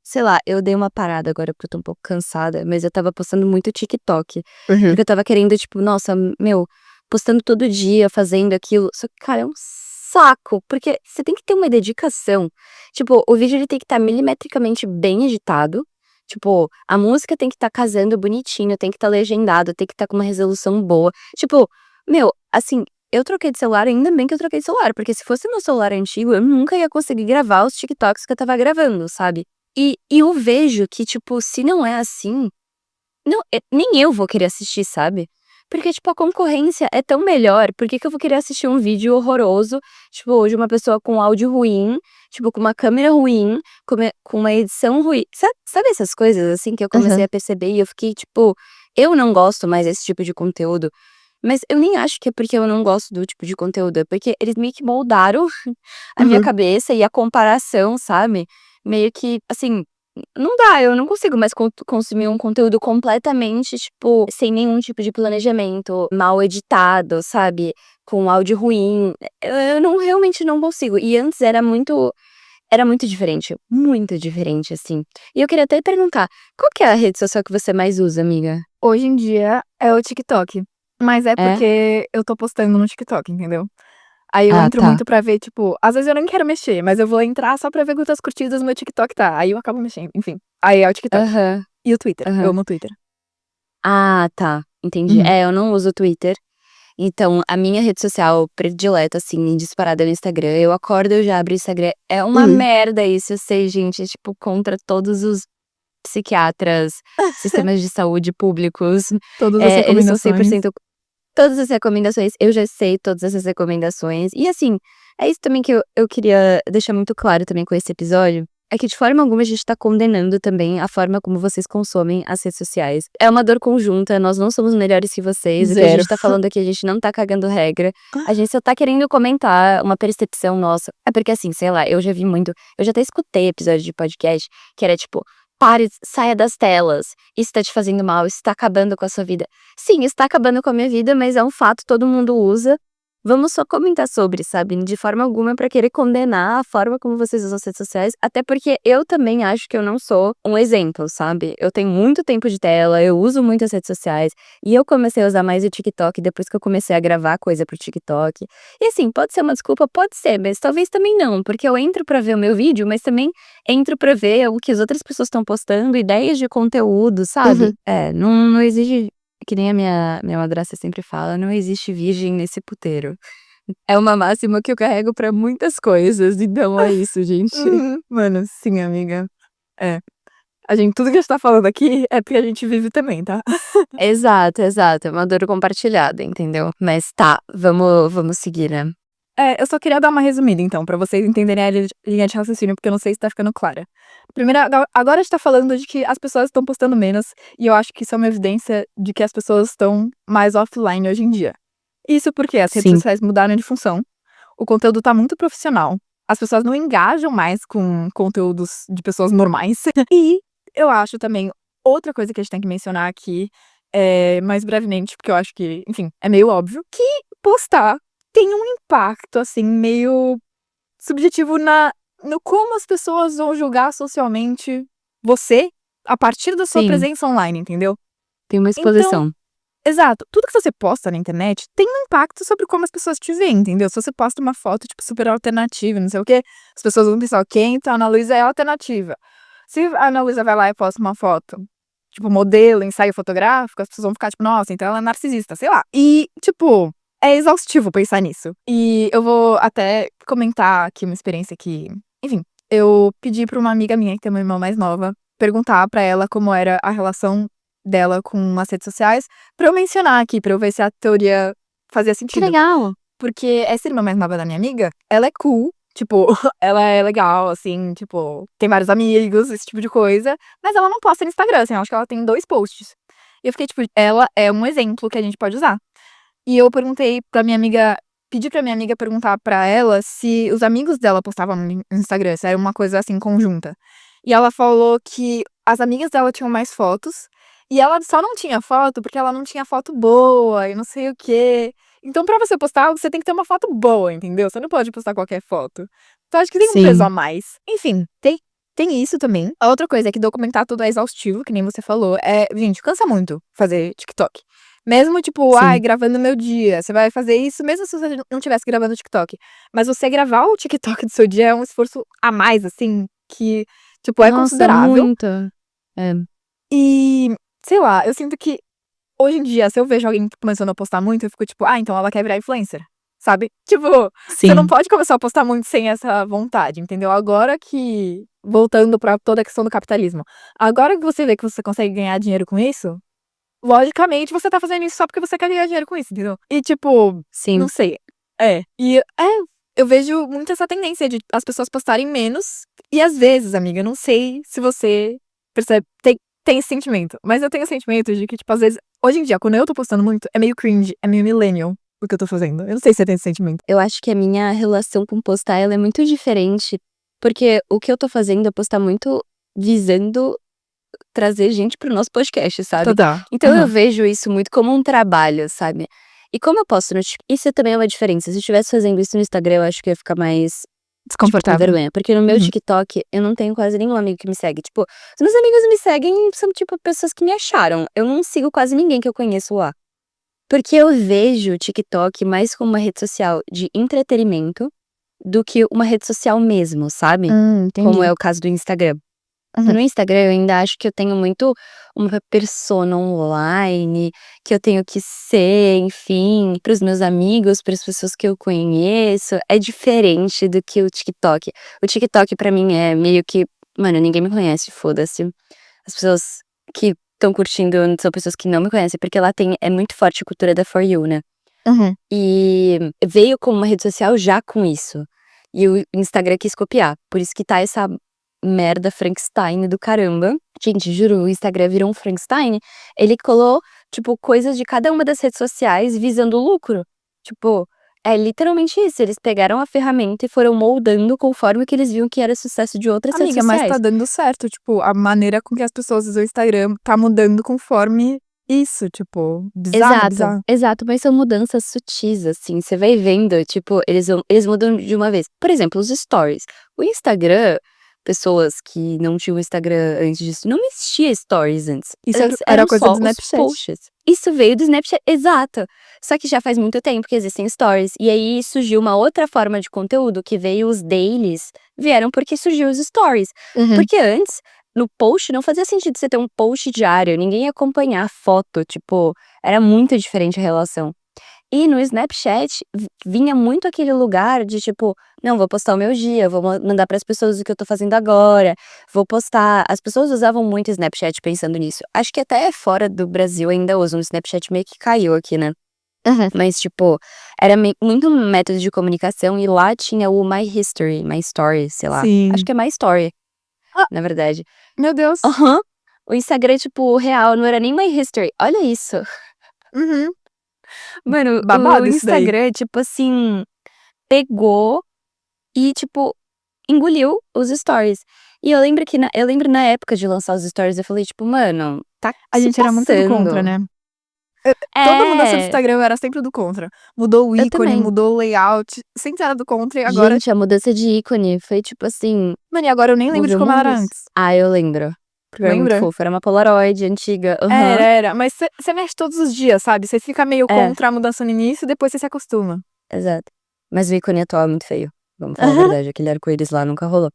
Speaker 1: sei lá, eu dei uma parada agora porque eu tô um pouco cansada, mas eu tava postando muito TikTok. Porque eu tava querendo, tipo, nossa, meu, postando todo dia, fazendo aquilo. Só que, cara, é um saco, porque você tem que ter uma dedicação. Tipo, o vídeo ele tem que estar milimetricamente bem editado. Tipo, a música tem que estar casando bonitinho, tem que estar legendado, tem que estar com uma resolução boa. Tipo, meu, assim, eu troquei de celular, ainda bem que eu troquei de celular, porque se fosse meu celular antigo, eu nunca ia conseguir gravar os TikToks que eu tava gravando, sabe? E eu vejo que, tipo, se não é assim, não, nem eu vou querer assistir, sabe? Porque, tipo, a concorrência é tão melhor, por que que eu vou querer assistir um vídeo horroroso, tipo, hoje uma pessoa com áudio ruim, tipo, com uma câmera ruim, com uma edição ruim, sabe essas coisas, assim, que eu comecei a perceber e eu fiquei, tipo, eu não gosto mais desse tipo de conteúdo. Mas eu nem acho que é porque eu não gosto do tipo de conteúdo, é porque eles meio que moldaram a minha cabeça e a comparação, sabe? Meio que, assim, não dá, eu não consigo mais consumir um conteúdo completamente, tipo, sem nenhum tipo de planejamento, mal editado, sabe? Com áudio ruim. Eu não, realmente não consigo. E antes era muito muito diferente, assim. E eu queria até perguntar, qual que é a rede social que você mais usa, amiga?
Speaker 2: Hoje em dia é o TikTok. Mas é
Speaker 1: É?
Speaker 2: porque eu tô postando no TikTok, entendeu? Aí eu
Speaker 1: Ah,
Speaker 2: entro
Speaker 1: tá.
Speaker 2: muito pra ver, tipo, às vezes eu nem quero mexer, mas eu vou entrar só pra ver quantas curtidas o meu TikTok tá. Aí eu acabo mexendo, enfim. Aí é o TikTok.
Speaker 1: Aham,
Speaker 2: E o Twitter. Eu
Speaker 1: aham.
Speaker 2: amo o Twitter.
Speaker 1: Ah, tá, entendi.
Speaker 2: Uhum.
Speaker 1: Eu não uso o Twitter, então a minha rede social predileta, assim, disparada é o Instagram. Eu acordo, eu já abro o Instagram. É uma merda isso, eu sei, gente, é tipo contra todos os psiquiatras, sistemas de saúde públicos.
Speaker 2: Todas as
Speaker 1: Eles são cem por
Speaker 2: recomendações.
Speaker 1: cento todas as recomendações, eu já sei todas essas recomendações. E assim, é isso também que eu queria deixar muito claro também com esse episódio, é que de forma alguma a gente tá condenando também a forma como vocês consomem as redes sociais. É uma dor conjunta, nós não somos melhores que vocês, o que a
Speaker 2: Zero.
Speaker 1: gente tá falando aqui, a gente não tá cagando regra, a gente só tá querendo comentar uma percepção nossa. É porque assim, sei lá, eu já vi muito, eu já até escutei episódio de podcast que era tipo, pare, saia das telas, isso tá te fazendo mal, isso tá acabando com a sua vida. Sim, isso tá acabando com a minha vida, mas é um fato, todo mundo usa. Vamos só comentar sobre, sabe? De forma alguma pra querer condenar a forma como vocês usam as redes sociais, até porque eu também acho que eu não sou um exemplo, sabe? Eu tenho muito tempo de tela, eu uso muitas redes sociais, e eu comecei a usar mais o TikTok depois que eu comecei a gravar coisa pro TikTok. E assim, pode ser uma desculpa? Pode ser, mas talvez também não, porque eu entro pra ver o meu vídeo, mas também entro pra ver o que as outras pessoas estão postando, ideias de conteúdo, sabe?
Speaker 2: Uhum.
Speaker 1: Não exige, que nem a minha madrasta sempre fala, não existe virgem nesse puteiro. É uma máxima que eu carrego pra muitas coisas, então é isso, gente.
Speaker 2: Mano, sim, amiga. É. Tudo que a gente tá falando aqui é porque a gente vive também, tá?
Speaker 1: Exato, exato, é uma dor compartilhada, entendeu? Mas tá, vamos seguir, né?
Speaker 2: Eu só queria dar uma resumida, então, pra vocês entenderem a linha de raciocínio, porque eu não sei se tá ficando clara. Primeiro, agora a gente tá falando de que as pessoas estão postando menos, e eu acho que isso é uma evidência de que as pessoas estão mais offline hoje em dia. Isso porque as redes
Speaker 1: Sim.
Speaker 2: sociais mudaram de função, o conteúdo tá muito profissional, as pessoas não engajam mais com conteúdos de pessoas normais. E eu acho também, outra coisa que a gente tem que mencionar aqui, mais brevemente, porque eu acho que, enfim, é meio óbvio, que postar tem um impacto, assim, meio subjetivo no como as pessoas vão julgar socialmente você a partir da sua
Speaker 1: Sim,
Speaker 2: presença online, entendeu?
Speaker 1: tem uma
Speaker 2: Então,
Speaker 1: exposição.
Speaker 2: exato, tudo que você posta na internet tem um impacto sobre como as pessoas te veem, entendeu? Se você posta uma foto, tipo, super alternativa, não sei o quê, as pessoas vão pensar, ok, então a Ana Luísa é alternativa. Se a Ana Luísa vai lá e posta uma foto, tipo, modelo, ensaio fotográfico, as pessoas vão ficar, tipo, nossa, então ela é narcisista, sei lá. E, tipo, é exaustivo pensar nisso. E eu vou até comentar aqui uma experiência que, enfim, eu pedi pra uma amiga minha, que tem uma irmã mais nova, perguntar pra ela como era a relação dela com as redes sociais, pra eu mencionar aqui, pra eu ver se a teoria fazia
Speaker 1: Que
Speaker 2: sentido.
Speaker 1: legal!
Speaker 2: Porque essa irmã mais nova da minha amiga, ela é cool, tipo, ela é legal, assim, tipo, tem vários amigos, esse tipo de coisa, mas ela não posta no Instagram, assim, eu acho que ela tem 2 posts. E eu fiquei, tipo, ela é um exemplo que a gente pode usar. E eu perguntei pra minha amiga, pedi pra minha amiga perguntar pra ela se os amigos dela postavam no Instagram, se era uma coisa, assim, conjunta. E ela falou que as amigas dela tinham mais fotos, e ela só não tinha foto porque ela não tinha foto boa e não sei o quê. Então, pra você postar algo, você tem que ter uma foto boa, entendeu? Você não pode postar qualquer foto. Então, acho que tem um peso a
Speaker 1: Sim.
Speaker 2: mais. Enfim, tem isso também. A outra coisa é que documentar tudo é exaustivo, que nem você falou. Gente, cansa muito fazer TikTok. Mesmo, tipo, ai,
Speaker 1: Sim.
Speaker 2: gravando meu dia. Você vai fazer isso mesmo se você não estivesse gravando o TikTok. Mas você gravar o TikTok do seu dia é um esforço a mais, assim, que, tipo, é
Speaker 1: Nossa,
Speaker 2: considerável.
Speaker 1: muito. É.
Speaker 2: E, sei lá, eu sinto que hoje em dia, se eu vejo alguém começando a postar muito, eu fico tipo, ah, então ela quer virar influencer, sabe? Tipo, você não
Speaker 1: Sim.
Speaker 2: pode começar a postar muito sem essa vontade, entendeu? Agora que, voltando pra toda a questão do capitalismo, agora que você vê que você consegue ganhar dinheiro com isso, logicamente você tá fazendo isso só porque você quer ganhar dinheiro com isso, entendeu? E tipo, não
Speaker 1: Sim.
Speaker 2: sei. Eu vejo muito essa tendência de as pessoas postarem menos. E às vezes, amiga, eu não sei se você percebe, tem esse sentimento. Mas eu tenho o sentimento de que, tipo, às vezes, hoje em dia, quando eu tô postando muito, é meio cringe, é meio millennial o que eu tô fazendo. Eu não sei se você tem esse sentimento.
Speaker 1: Eu acho que a minha relação com postar, ela é muito diferente, porque o que eu tô fazendo é postar muito visando trazer gente para o nosso podcast, sabe.
Speaker 2: Total.
Speaker 1: Então eu
Speaker 2: Aham.
Speaker 1: vejo isso muito como um trabalho, sabe. E como eu posto no Tik isso também é uma diferença, se eu estivesse fazendo isso no Instagram, eu acho que eu ia ficar mais, tipo, com
Speaker 2: Desconfortável.
Speaker 1: vergonha, porque no meu
Speaker 2: Uhum.
Speaker 1: TikTok eu não tenho quase nenhum amigo que me segue, tipo, os meus amigos me seguem são, tipo, pessoas que me acharam, eu não sigo quase ninguém que eu conheço lá. Porque eu vejo o TikTok mais como uma rede social de entretenimento, do que uma rede social mesmo, sabe, como é
Speaker 2: Entendi.
Speaker 1: o caso do Instagram.
Speaker 2: Uhum.
Speaker 1: No Instagram eu ainda acho que eu tenho muito uma persona online, que eu tenho que ser, enfim, para os meus amigos, para as pessoas que eu conheço, é diferente do que o TikTok. O TikTok pra mim é meio que, mano, ninguém me conhece, foda-se. As pessoas que estão curtindo são pessoas que não me conhecem, porque lá é muito forte a cultura da For You, né.
Speaker 2: Uhum.
Speaker 1: E veio como uma rede social já com isso. E o Instagram quis copiar, por isso que tá essa merda Frankenstein do caramba. Gente, juro, o Instagram virou um Frankenstein, ele colou, tipo, coisas de cada uma das redes sociais visando lucro. Tipo, É literalmente isso, eles pegaram a ferramenta e foram moldando conforme o que eles viam que era sucesso de outras redes
Speaker 2: Amiga, mas tá
Speaker 1: sociais.
Speaker 2: dando certo, tipo, a maneira com que as pessoas usam o Instagram tá mudando conforme isso, tipo, bizarro,
Speaker 1: Exato,
Speaker 2: bizarro.
Speaker 1: exato, mas são mudanças sutis, assim, você vai vendo, tipo, eles mudam de uma vez. Por exemplo, os stories. O Instagram, pessoas que não tinham Instagram antes disso, não existia stories antes.
Speaker 2: Isso
Speaker 1: Antes
Speaker 2: era
Speaker 1: eram
Speaker 2: coisa
Speaker 1: só
Speaker 2: do
Speaker 1: os
Speaker 2: Snapchat.
Speaker 1: posts. Isso veio do Snapchat, exato. Só que já faz muito tempo que existem stories. E aí surgiu uma outra forma de conteúdo, que veio os dailies, vieram porque surgiu os stories.
Speaker 2: Uhum.
Speaker 1: Porque antes, no post, não fazia sentido você ter um post diário, ninguém ia acompanhar a foto, tipo, era muito diferente a relação. E no Snapchat vinha muito aquele lugar de tipo, não, vou postar o meu dia, vou mandar para as pessoas o que eu tô fazendo agora, vou postar. As pessoas usavam muito Snapchat pensando nisso. Acho que até fora do Brasil ainda usam o Snapchat, meio que caiu aqui, né?
Speaker 2: Uhum.
Speaker 1: Mas, tipo, era muito um método de comunicação e lá tinha o My History, My Story, sei lá. Acho
Speaker 2: Sim.
Speaker 1: que é My Story,
Speaker 2: Ah,
Speaker 1: na verdade.
Speaker 2: meu Deus.
Speaker 1: Aham. O Instagram, tipo, real, não era nem My History. Olha isso.
Speaker 2: Uhum.
Speaker 1: Mano, o
Speaker 2: Babado isso daí.
Speaker 1: Instagram, tipo assim, pegou e, tipo, engoliu os stories. E eu lembro na época de lançar os stories, eu falei, tipo, mano, tá
Speaker 2: A
Speaker 1: se
Speaker 2: gente era muito do contra,
Speaker 1: passando.
Speaker 2: né? Toda mudança do
Speaker 1: É,
Speaker 2: Instagram eu era sempre do contra. Mudou o
Speaker 1: eu
Speaker 2: ícone,
Speaker 1: também.
Speaker 2: mudou o layout, sempre era do contra e agora,
Speaker 1: Gente, a mudança de ícone foi, tipo assim,
Speaker 2: mano, e agora eu nem lembro de
Speaker 1: moveu
Speaker 2: como ela era
Speaker 1: mundos.
Speaker 2: antes.
Speaker 1: Ah, eu lembro. Porque era muito
Speaker 2: Lembra?
Speaker 1: fofo, era uma Polaroid antiga.
Speaker 2: Era,
Speaker 1: Aham.
Speaker 2: era. Mas você mexe todos os dias, sabe? Você fica meio
Speaker 1: É,
Speaker 2: contra a mudança no início e depois você se acostuma.
Speaker 1: exato. Mas o ícone atual é muito feio. Vamos falar a verdade, aquele arco-íris lá nunca rolou.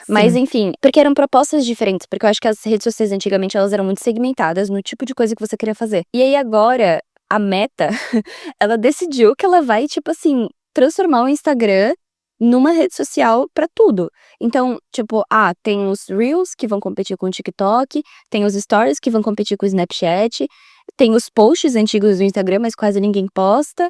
Speaker 1: Mas
Speaker 2: Sim.
Speaker 1: enfim, porque eram propostas diferentes, porque eu acho que as redes sociais antigamente elas eram muito segmentadas no tipo de coisa que você queria fazer. E aí agora, a Meta, ela decidiu que ela vai, tipo assim, transformar o Instagram numa rede social pra tudo. Então, tipo, tem os Reels que vão competir com o TikTok, tem os Stories que vão competir com o Snapchat, tem os posts antigos do Instagram, mas quase ninguém posta.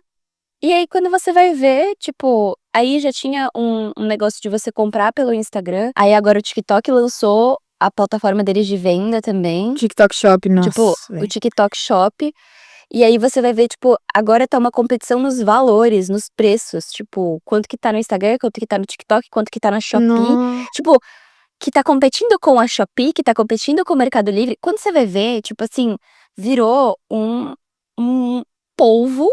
Speaker 1: E aí, quando você vai ver, tipo, aí já tinha um negócio de você comprar pelo Instagram. Aí agora o TikTok lançou a plataforma deles de venda também.
Speaker 2: TikTok Shop,
Speaker 1: Tipo,
Speaker 2: nossa,
Speaker 1: o
Speaker 2: velho.
Speaker 1: TikTok Shop. E aí você vai ver, tipo, agora tá uma competição nos valores, nos preços. Tipo, quanto que tá no Instagram, quanto que tá no TikTok, quanto que tá na Shopee.
Speaker 2: No...
Speaker 1: Tipo, que tá competindo com a Shopee, que tá competindo com o Mercado Livre. Quando você vai ver, tipo assim, virou um polvo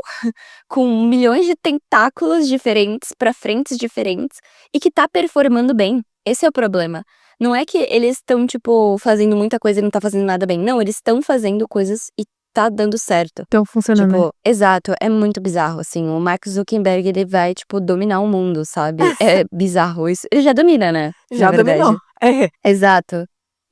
Speaker 1: com milhões de tentáculos diferentes pra frentes diferentes e que tá performando bem. Esse é o problema. Não é que eles estão, tipo, fazendo muita coisa e não tá fazendo nada bem. Não, eles estão fazendo coisas e tá dando certo.
Speaker 2: Tão funcionando, né?
Speaker 1: Tipo, exato, é muito bizarro, assim. O Mark Zuckerberg, ele vai, tipo, dominar o mundo, sabe? É bizarro isso. Ele já domina, né? Na
Speaker 2: Já dominou.
Speaker 1: verdade.
Speaker 2: É,
Speaker 1: Exato.
Speaker 2: sim.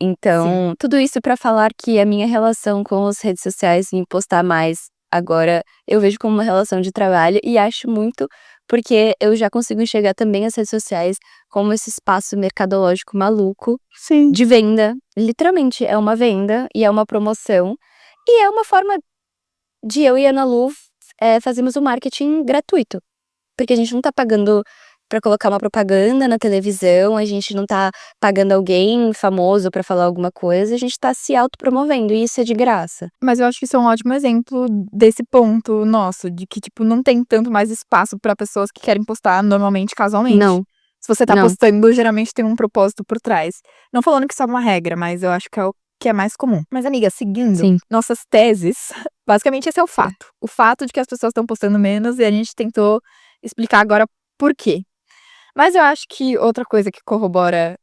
Speaker 1: Então, tudo isso pra falar que a minha relação com as redes sociais em postar mais agora, eu vejo como uma relação de trabalho e acho muito porque eu já consigo enxergar também as redes sociais como esse espaço mercadológico maluco
Speaker 2: Sim.
Speaker 1: de venda. Literalmente, é uma venda e é uma promoção e é uma forma de eu e a Ana Lu fazermos o marketing gratuito. Porque a gente não tá pagando pra colocar uma propaganda na televisão, a gente não tá pagando alguém famoso pra falar alguma coisa, a gente tá se autopromovendo e isso é de graça.
Speaker 2: Mas eu acho que isso é um ótimo exemplo desse ponto nosso, de que, tipo, não tem tanto mais espaço pra pessoas que querem postar normalmente casualmente.
Speaker 1: Não,
Speaker 2: Se você tá
Speaker 1: não.
Speaker 2: postando, geralmente tem um propósito por trás. Não falando que isso é uma regra, mas eu acho que é o que é mais comum. Mas, amiga, seguindo
Speaker 1: Sim.
Speaker 2: nossas teses, basicamente esse é o fato. O fato de que as pessoas estão postando menos e a gente tentou explicar agora por quê. Mas eu acho que outra coisa que corrobora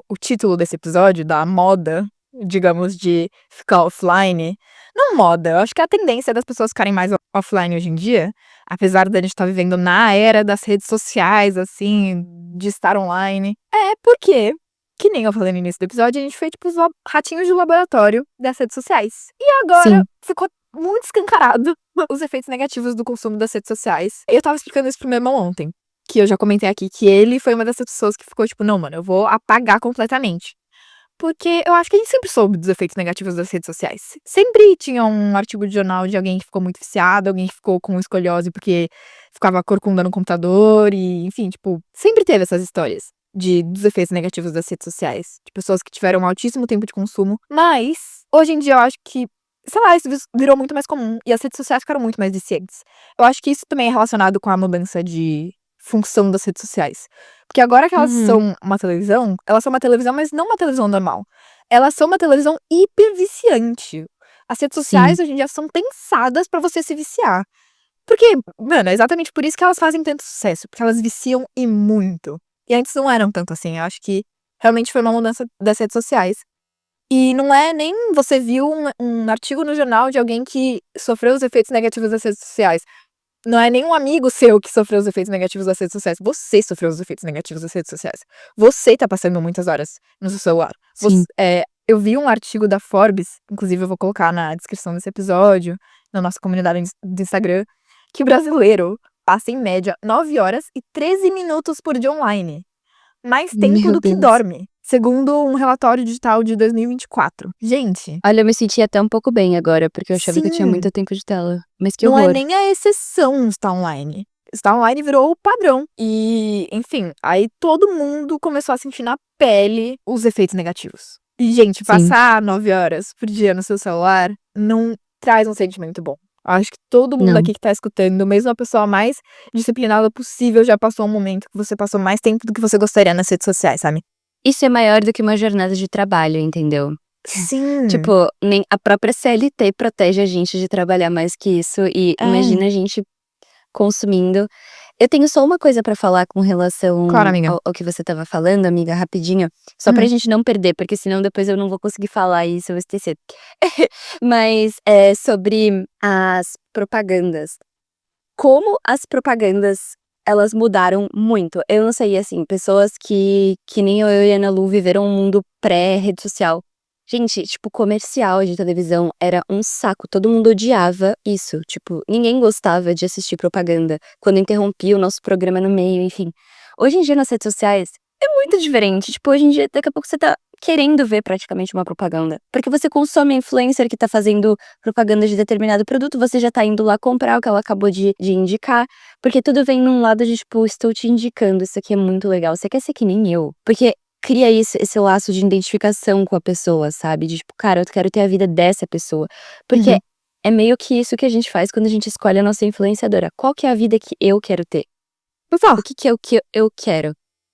Speaker 2: o título desse episódio, da moda, digamos, de ficar offline. Não moda, eu acho que a tendência das pessoas ficarem mais offline hoje em dia, apesar da gente estar vivendo na era das redes sociais, assim, de estar online, é porque, que nem eu falei no início do episódio, a gente foi tipo os ratinhos de laboratório das redes sociais. E agora
Speaker 1: Sim.
Speaker 2: ficou muito escancarado os efeitos negativos do consumo das redes sociais. Eu tava explicando isso pro meu irmão ontem, que eu já comentei aqui, que ele foi uma dessas pessoas que ficou tipo, não, mano, eu vou apagar completamente. Porque eu acho que a gente sempre soube dos efeitos negativos das redes sociais. Sempre tinha um artigo de jornal de alguém que ficou muito viciado, alguém que ficou com escoliose porque ficava corcunda no computador e, enfim, tipo, sempre teve essas histórias dos efeitos negativos das redes sociais, de pessoas que tiveram um altíssimo tempo de consumo. Mas, hoje em dia, eu acho que sei lá, isso virou muito mais comum e as redes sociais ficaram muito mais viciantes. Eu acho que isso também é relacionado com a mudança de função das redes sociais. Porque agora que elas
Speaker 1: Uhum.
Speaker 2: são uma televisão, elas são uma televisão, mas não uma televisão normal. Elas são uma televisão hiper viciante. As redes
Speaker 1: Sim.
Speaker 2: sociais hoje em dia são pensadas pra você se viciar. Porque, mano, é exatamente por isso que elas fazem tanto sucesso, porque elas viciam e muito. E antes não eram tanto assim, eu acho que realmente foi uma mudança das redes sociais. E não é nem você viu um artigo no jornal de alguém que sofreu os efeitos negativos das redes sociais. Não é nenhum amigo seu que sofreu os efeitos negativos das redes sociais. Você sofreu os efeitos negativos das redes sociais. Você tá passando muitas horas no seu celular.
Speaker 1: Sim.
Speaker 2: Eu vi um artigo da Forbes, inclusive eu vou colocar na descrição desse episódio, na nossa comunidade do Instagram, que o brasileiro passa em média 9 horas e 13 minutos por dia online. Mais tempo
Speaker 1: Meu
Speaker 2: do que
Speaker 1: Deus.
Speaker 2: dorme, segundo um relatório digital de 2024. Gente,
Speaker 1: Olha, eu me senti até um pouco bem agora, porque eu achava que eu tinha
Speaker 2: sim,
Speaker 1: muito tempo de tela. Mas que
Speaker 2: não é
Speaker 1: horror.
Speaker 2: nem a exceção estar online. Estar online virou o padrão. E, enfim, aí todo mundo começou a sentir na pele os efeitos negativos. E, gente,
Speaker 1: Sim.
Speaker 2: passar 9 horas por dia no seu celular não traz um sentimento bom. Acho que todo mundo
Speaker 1: Não.
Speaker 2: aqui que tá escutando, mesmo a pessoa mais disciplinada possível, já passou um momento que você passou mais tempo do que você gostaria nas redes sociais, sabe?
Speaker 1: Isso é maior do que uma jornada de trabalho, entendeu?
Speaker 2: Sim.
Speaker 1: Tipo, nem a própria CLT protege a gente de trabalhar mais que isso e
Speaker 2: É.
Speaker 1: imagina a gente consumindo. Eu tenho só uma coisa pra falar com
Speaker 2: Claro,
Speaker 1: relação
Speaker 2: amiga.
Speaker 1: ao que você estava falando, amiga, rapidinho, só pra
Speaker 2: Uhum.
Speaker 1: gente não perder, porque senão depois eu não vou conseguir falar e isso eu vou esquecer. Mas, sobre as propagandas. Como as propagandas, elas mudaram muito. Eu não sei, assim, pessoas que nem eu e a Ana Lu viveram um mundo pré-rede social. Gente, tipo, comercial de televisão era um saco, todo mundo odiava isso, tipo, ninguém gostava de assistir propaganda, quando interrompia o nosso programa no meio, enfim. Hoje em dia nas redes sociais é muito diferente, tipo, hoje em dia daqui a pouco você tá querendo ver praticamente uma propaganda, porque você consome a influencer que tá fazendo propaganda de determinado produto, você já tá indo lá comprar o que ela acabou de indicar, porque tudo vem num lado de tipo, estou te indicando, isso aqui é muito legal, você quer ser que nem eu? Porque cria esse laço de identificação com a pessoa, sabe? De tipo, cara, eu quero ter a vida dessa pessoa. Porque
Speaker 2: Uhum.
Speaker 1: é meio que isso que a gente faz quando a gente escolhe a nossa influenciadora. Qual que é a vida que eu quero ter?
Speaker 2: Total.
Speaker 1: O que é o que eu quero,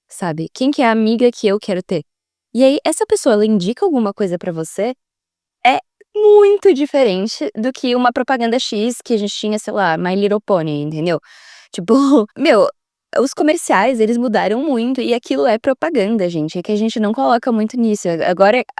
Speaker 1: sabe? Quem que é a amiga que eu quero ter? E aí, essa pessoa, ela indica alguma coisa pra você, é muito diferente do que uma propaganda X que a gente tinha, sei lá, My Little Pony, entendeu? Tipo, meu, os comerciais, eles mudaram muito e aquilo é propaganda, gente, é que a gente não coloca muito nisso.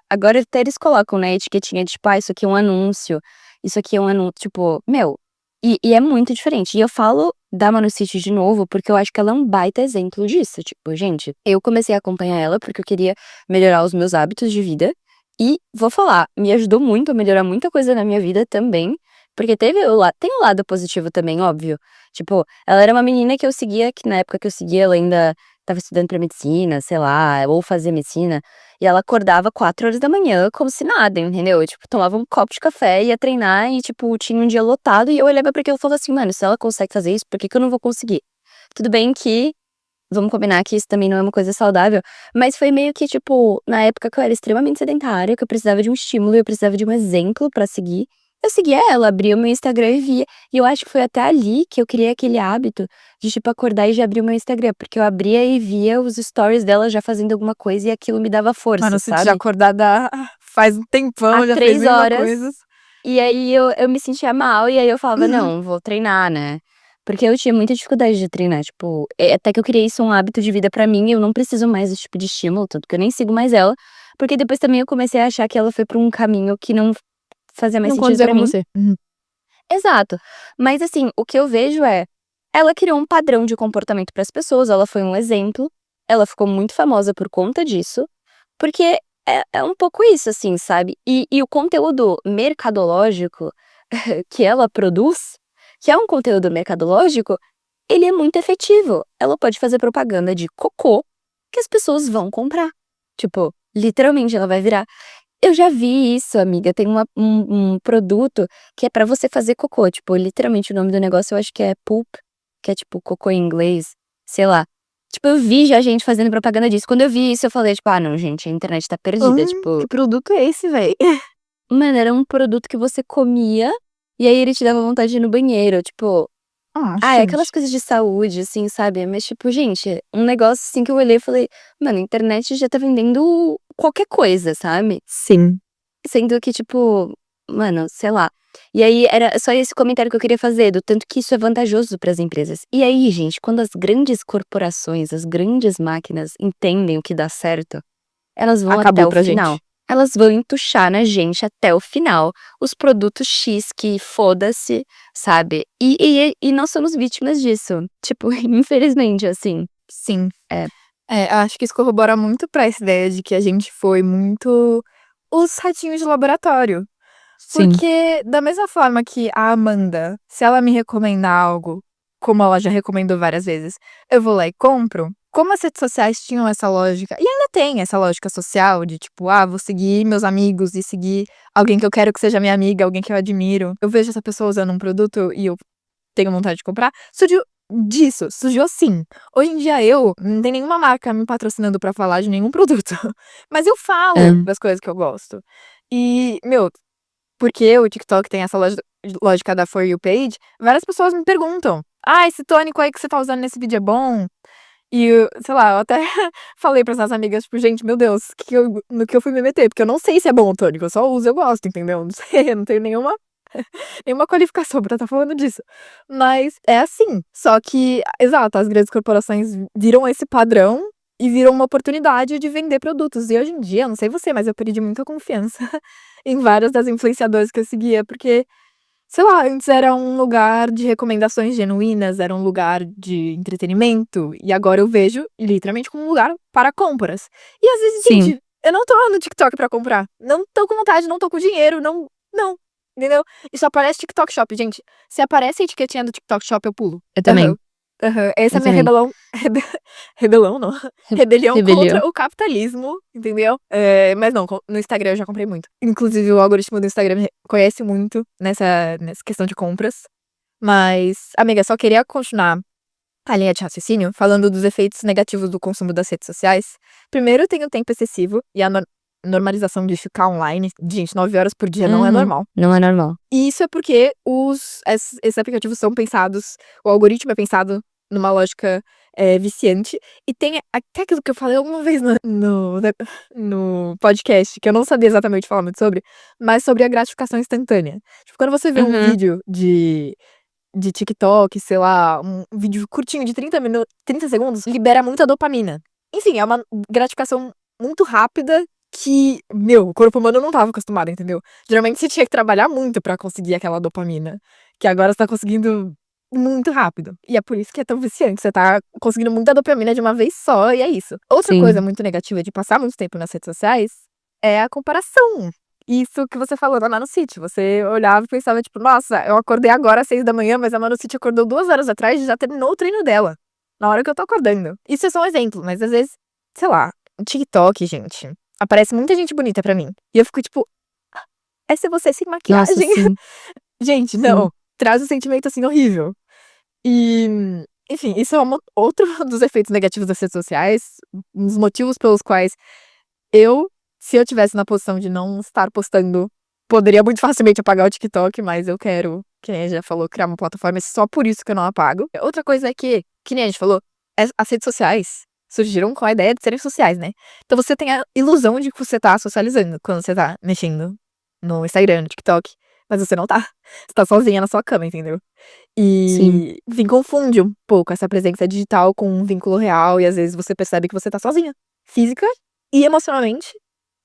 Speaker 1: Agora até eles colocam, né, etiquetinha de tipo, ah, isso aqui é um anúncio, isso aqui é um anúncio, tipo, meu, e é muito diferente. E eu falo da Manu City de novo, porque eu acho que ela é um baita exemplo disso. Tipo, gente, eu comecei a acompanhar ela porque eu queria melhorar os meus hábitos de vida. E vou falar, me ajudou muito a melhorar muita coisa na minha vida também. Porque tem um lado positivo também, óbvio. Tipo, ela era uma menina que eu seguia, que na época que eu seguia, ela ainda estava estudando pra medicina, sei lá, ou fazia medicina. E ela acordava 4 horas da manhã, como se nada, entendeu? Tipo, tomava um copo de café, ia treinar e, tipo, tinha um dia lotado. E eu olhava pra aquilo e falava assim, mano, se ela consegue fazer isso, por que que eu não vou conseguir? Tudo bem que, vamos combinar que isso também não é uma coisa saudável, mas foi meio que, tipo, na época que eu era extremamente sedentária, que eu precisava de um estímulo, eu precisava de um exemplo pra seguir. Eu seguia ela, abria o meu Instagram e via. E eu acho que foi até ali que eu criei aquele hábito de, tipo, acordar e já abrir o meu Instagram, porque eu abria e via os stories dela já fazendo alguma coisa e aquilo me dava força,
Speaker 2: Mano, se já
Speaker 1: sabe?
Speaker 2: acordada faz um
Speaker 1: Há
Speaker 2: tempão, já fez
Speaker 1: três
Speaker 2: mil e uma
Speaker 1: horas,
Speaker 2: coisas.
Speaker 1: e aí eu me sentia mal, e aí eu falava: "Não, vou treinar, né". Porque eu tinha muita dificuldade de treinar, tipo, até que eu criei isso um hábito de vida pra mim, eu não preciso mais desse tipo de estímulo, tanto que eu nem sigo mais ela, porque depois também eu comecei a achar que ela foi pra um caminho que não fazia mais
Speaker 2: Não
Speaker 1: sentido
Speaker 2: condizia
Speaker 1: pra
Speaker 2: com
Speaker 1: mim.
Speaker 2: você. Uhum.
Speaker 1: Exato. Mas assim, o que eu vejo é, ela criou um padrão de comportamento para as pessoas, ela foi um exemplo, ela ficou muito famosa por conta disso, porque é um pouco isso, assim, sabe. E o conteúdo mercadológico que ela produz, que é um conteúdo mercadológico, ele é muito efetivo. Ela pode fazer propaganda de cocô que as pessoas vão comprar. Tipo, literalmente ela vai virar eu já vi isso, amiga. Tem um produto que é pra você fazer cocô. Tipo, literalmente o nome do negócio eu acho que é poop, que é tipo cocô em inglês, sei lá. Tipo, eu vi já gente fazendo propaganda disso. Quando eu vi isso, eu falei, tipo, ah, não, gente, a internet tá perdida. Tipo,
Speaker 2: Que produto é esse, véi?
Speaker 1: Mano, era um produto que você comia, e aí ele te dava vontade de ir no banheiro, tipo, é aquelas
Speaker 2: Gente.
Speaker 1: coisas de saúde, assim, sabe, mas tipo, gente, um negócio assim que eu olhei e falei: "Mano, a internet já tá vendendo qualquer coisa", sabe.
Speaker 2: Sim.
Speaker 1: Sendo que tipo, mano, sei lá. E aí era só esse comentário que eu queria fazer, do tanto que isso é vantajoso para as empresas. E aí, gente, quando as grandes corporações, as grandes máquinas entendem o que dá certo, elas vão até
Speaker 2: Acabou
Speaker 1: o
Speaker 2: pra
Speaker 1: final.
Speaker 2: gente.
Speaker 1: Elas vão entuchar na gente até o final os produtos X que foda-se, sabe. E nós somos vítimas disso, tipo, infelizmente, assim.
Speaker 2: Sim.
Speaker 1: É.
Speaker 2: Acho que isso corrobora muito pra essa ideia de que a gente foi muito os ratinhos de laboratório.
Speaker 1: Sim.
Speaker 2: Porque da mesma forma que a Amanda, se ela me recomendar algo, como ela já recomendou várias vezes, eu vou lá e compro. Como as redes sociais tinham essa lógica, e ainda tem essa lógica social de tipo, vou seguir meus amigos e seguir alguém que eu quero que seja minha amiga, alguém que eu admiro. Eu vejo essa pessoa usando um produto e eu tenho vontade de comprar. Surgiu disso, surgiu assim. Hoje em dia não tem nenhuma marca me patrocinando pra falar de nenhum produto, mas eu falo
Speaker 1: Hã.
Speaker 2: das coisas que eu gosto. E, meu, porque o TikTok tem essa lógica da For You page, várias pessoas me perguntam: esse tônico aí que você tá usando nesse vídeo é bom?" E sei lá, eu até falei para essas amigas, tipo: "Gente, meu Deus, no que eu fui me meter?" Porque eu não sei se é bom o tônico, eu só uso e eu gosto, entendeu? Não sei, eu não tenho nenhuma qualificação pra estar falando disso. Mas é assim, só que exato, as grandes corporações viram esse padrão e viram uma oportunidade de vender produtos. E hoje em dia, eu não sei você, mas eu perdi muita confiança em várias das influenciadoras que eu seguia, porque, sei lá, antes era um lugar de recomendações genuínas, era um lugar de entretenimento, e agora eu vejo literalmente como um lugar para compras. E às vezes,
Speaker 1: Sim.
Speaker 2: gente, eu não tô no TikTok pra comprar, não tô com vontade, não tô com dinheiro, não, entendeu? E só aparece TikTok Shop, gente, se aparece a etiquetinha do TikTok Shop eu pulo.
Speaker 1: Eu
Speaker 2: Aham,
Speaker 1: também,
Speaker 2: aham, essa é
Speaker 1: eu
Speaker 2: a minha
Speaker 1: também.
Speaker 2: rebelão não,
Speaker 1: Re
Speaker 2: rebelião
Speaker 1: rebelião.
Speaker 2: contra o capitalismo, entendeu? Mas não, no Instagram eu já comprei muito. Inclusive o algoritmo do Instagram me conhece muito nessa questão de compras. Mas, amiga, só queria continuar a linha de raciocínio falando dos efeitos negativos do consumo das redes sociais. Primeiro tem o tempo excessivo e a normalização de ficar online. Gente, 9 horas por dia não é
Speaker 1: Uhum.
Speaker 2: normal.
Speaker 1: Não é normal.
Speaker 2: E isso é porque esses aplicativos são pensados, o algoritmo é pensado numa lógica, viciante. E tem até aquilo que eu falei alguma vez no podcast, que eu não sabia exatamente falar muito sobre, mas sobre a gratificação instantânea. Tipo, quando você vê um
Speaker 1: Uhum.
Speaker 2: vídeo de TikTok, sei lá, um vídeo curtinho de 30 segundos, libera muita dopamina. Enfim, é uma gratificação muito rápida que, meu, o corpo humano não estava acostumado, entendeu? Geralmente você tinha que trabalhar muito pra conseguir aquela dopamina, que agora você tá conseguindo muito rápido. E é por isso que é tão viciante, você tá conseguindo muita dopamina de uma vez só e é isso. Outra coisa
Speaker 1: Sim.
Speaker 2: muito negativa de passar muito tempo nas redes sociais é a comparação. Isso que você falou da Manu City, você olhava e pensava tipo: "Nossa, eu acordei agora às 6 da manhã, mas a Manu City acordou 2 horas atrás e já terminou o treino dela, na hora que eu tô acordando". Isso é só um exemplo, mas às vezes, sei lá, no TikTok, gente, aparece muita gente bonita pra mim, e eu fico tipo: "Essa é você sem
Speaker 1: Nossa,
Speaker 2: maquiagem?".
Speaker 1: sim,
Speaker 2: Gente,
Speaker 1: sim.
Speaker 2: não, traz um sentimento, assim, horrível. E, enfim, isso é outro dos efeitos negativos das redes sociais, um dos motivos pelos quais eu, se eu tivesse na posição de não estar postando, poderia muito facilmente apagar o TikTok, mas eu quero, que nem a gente já falou, criar uma plataforma só por isso que eu não apago. Outra coisa é que nem a gente falou, as redes sociais surgiram com a ideia de serem sociais, né. Então você tem a ilusão de que você tá socializando quando você tá mexendo no Instagram, no TikTok, mas você não tá. Você tá sozinha na sua cama, entendeu.
Speaker 1: Sim.
Speaker 2: E, enfim, confunde um pouco essa presença digital com um vínculo real e às vezes você percebe que você tá sozinha, física e emocionalmente,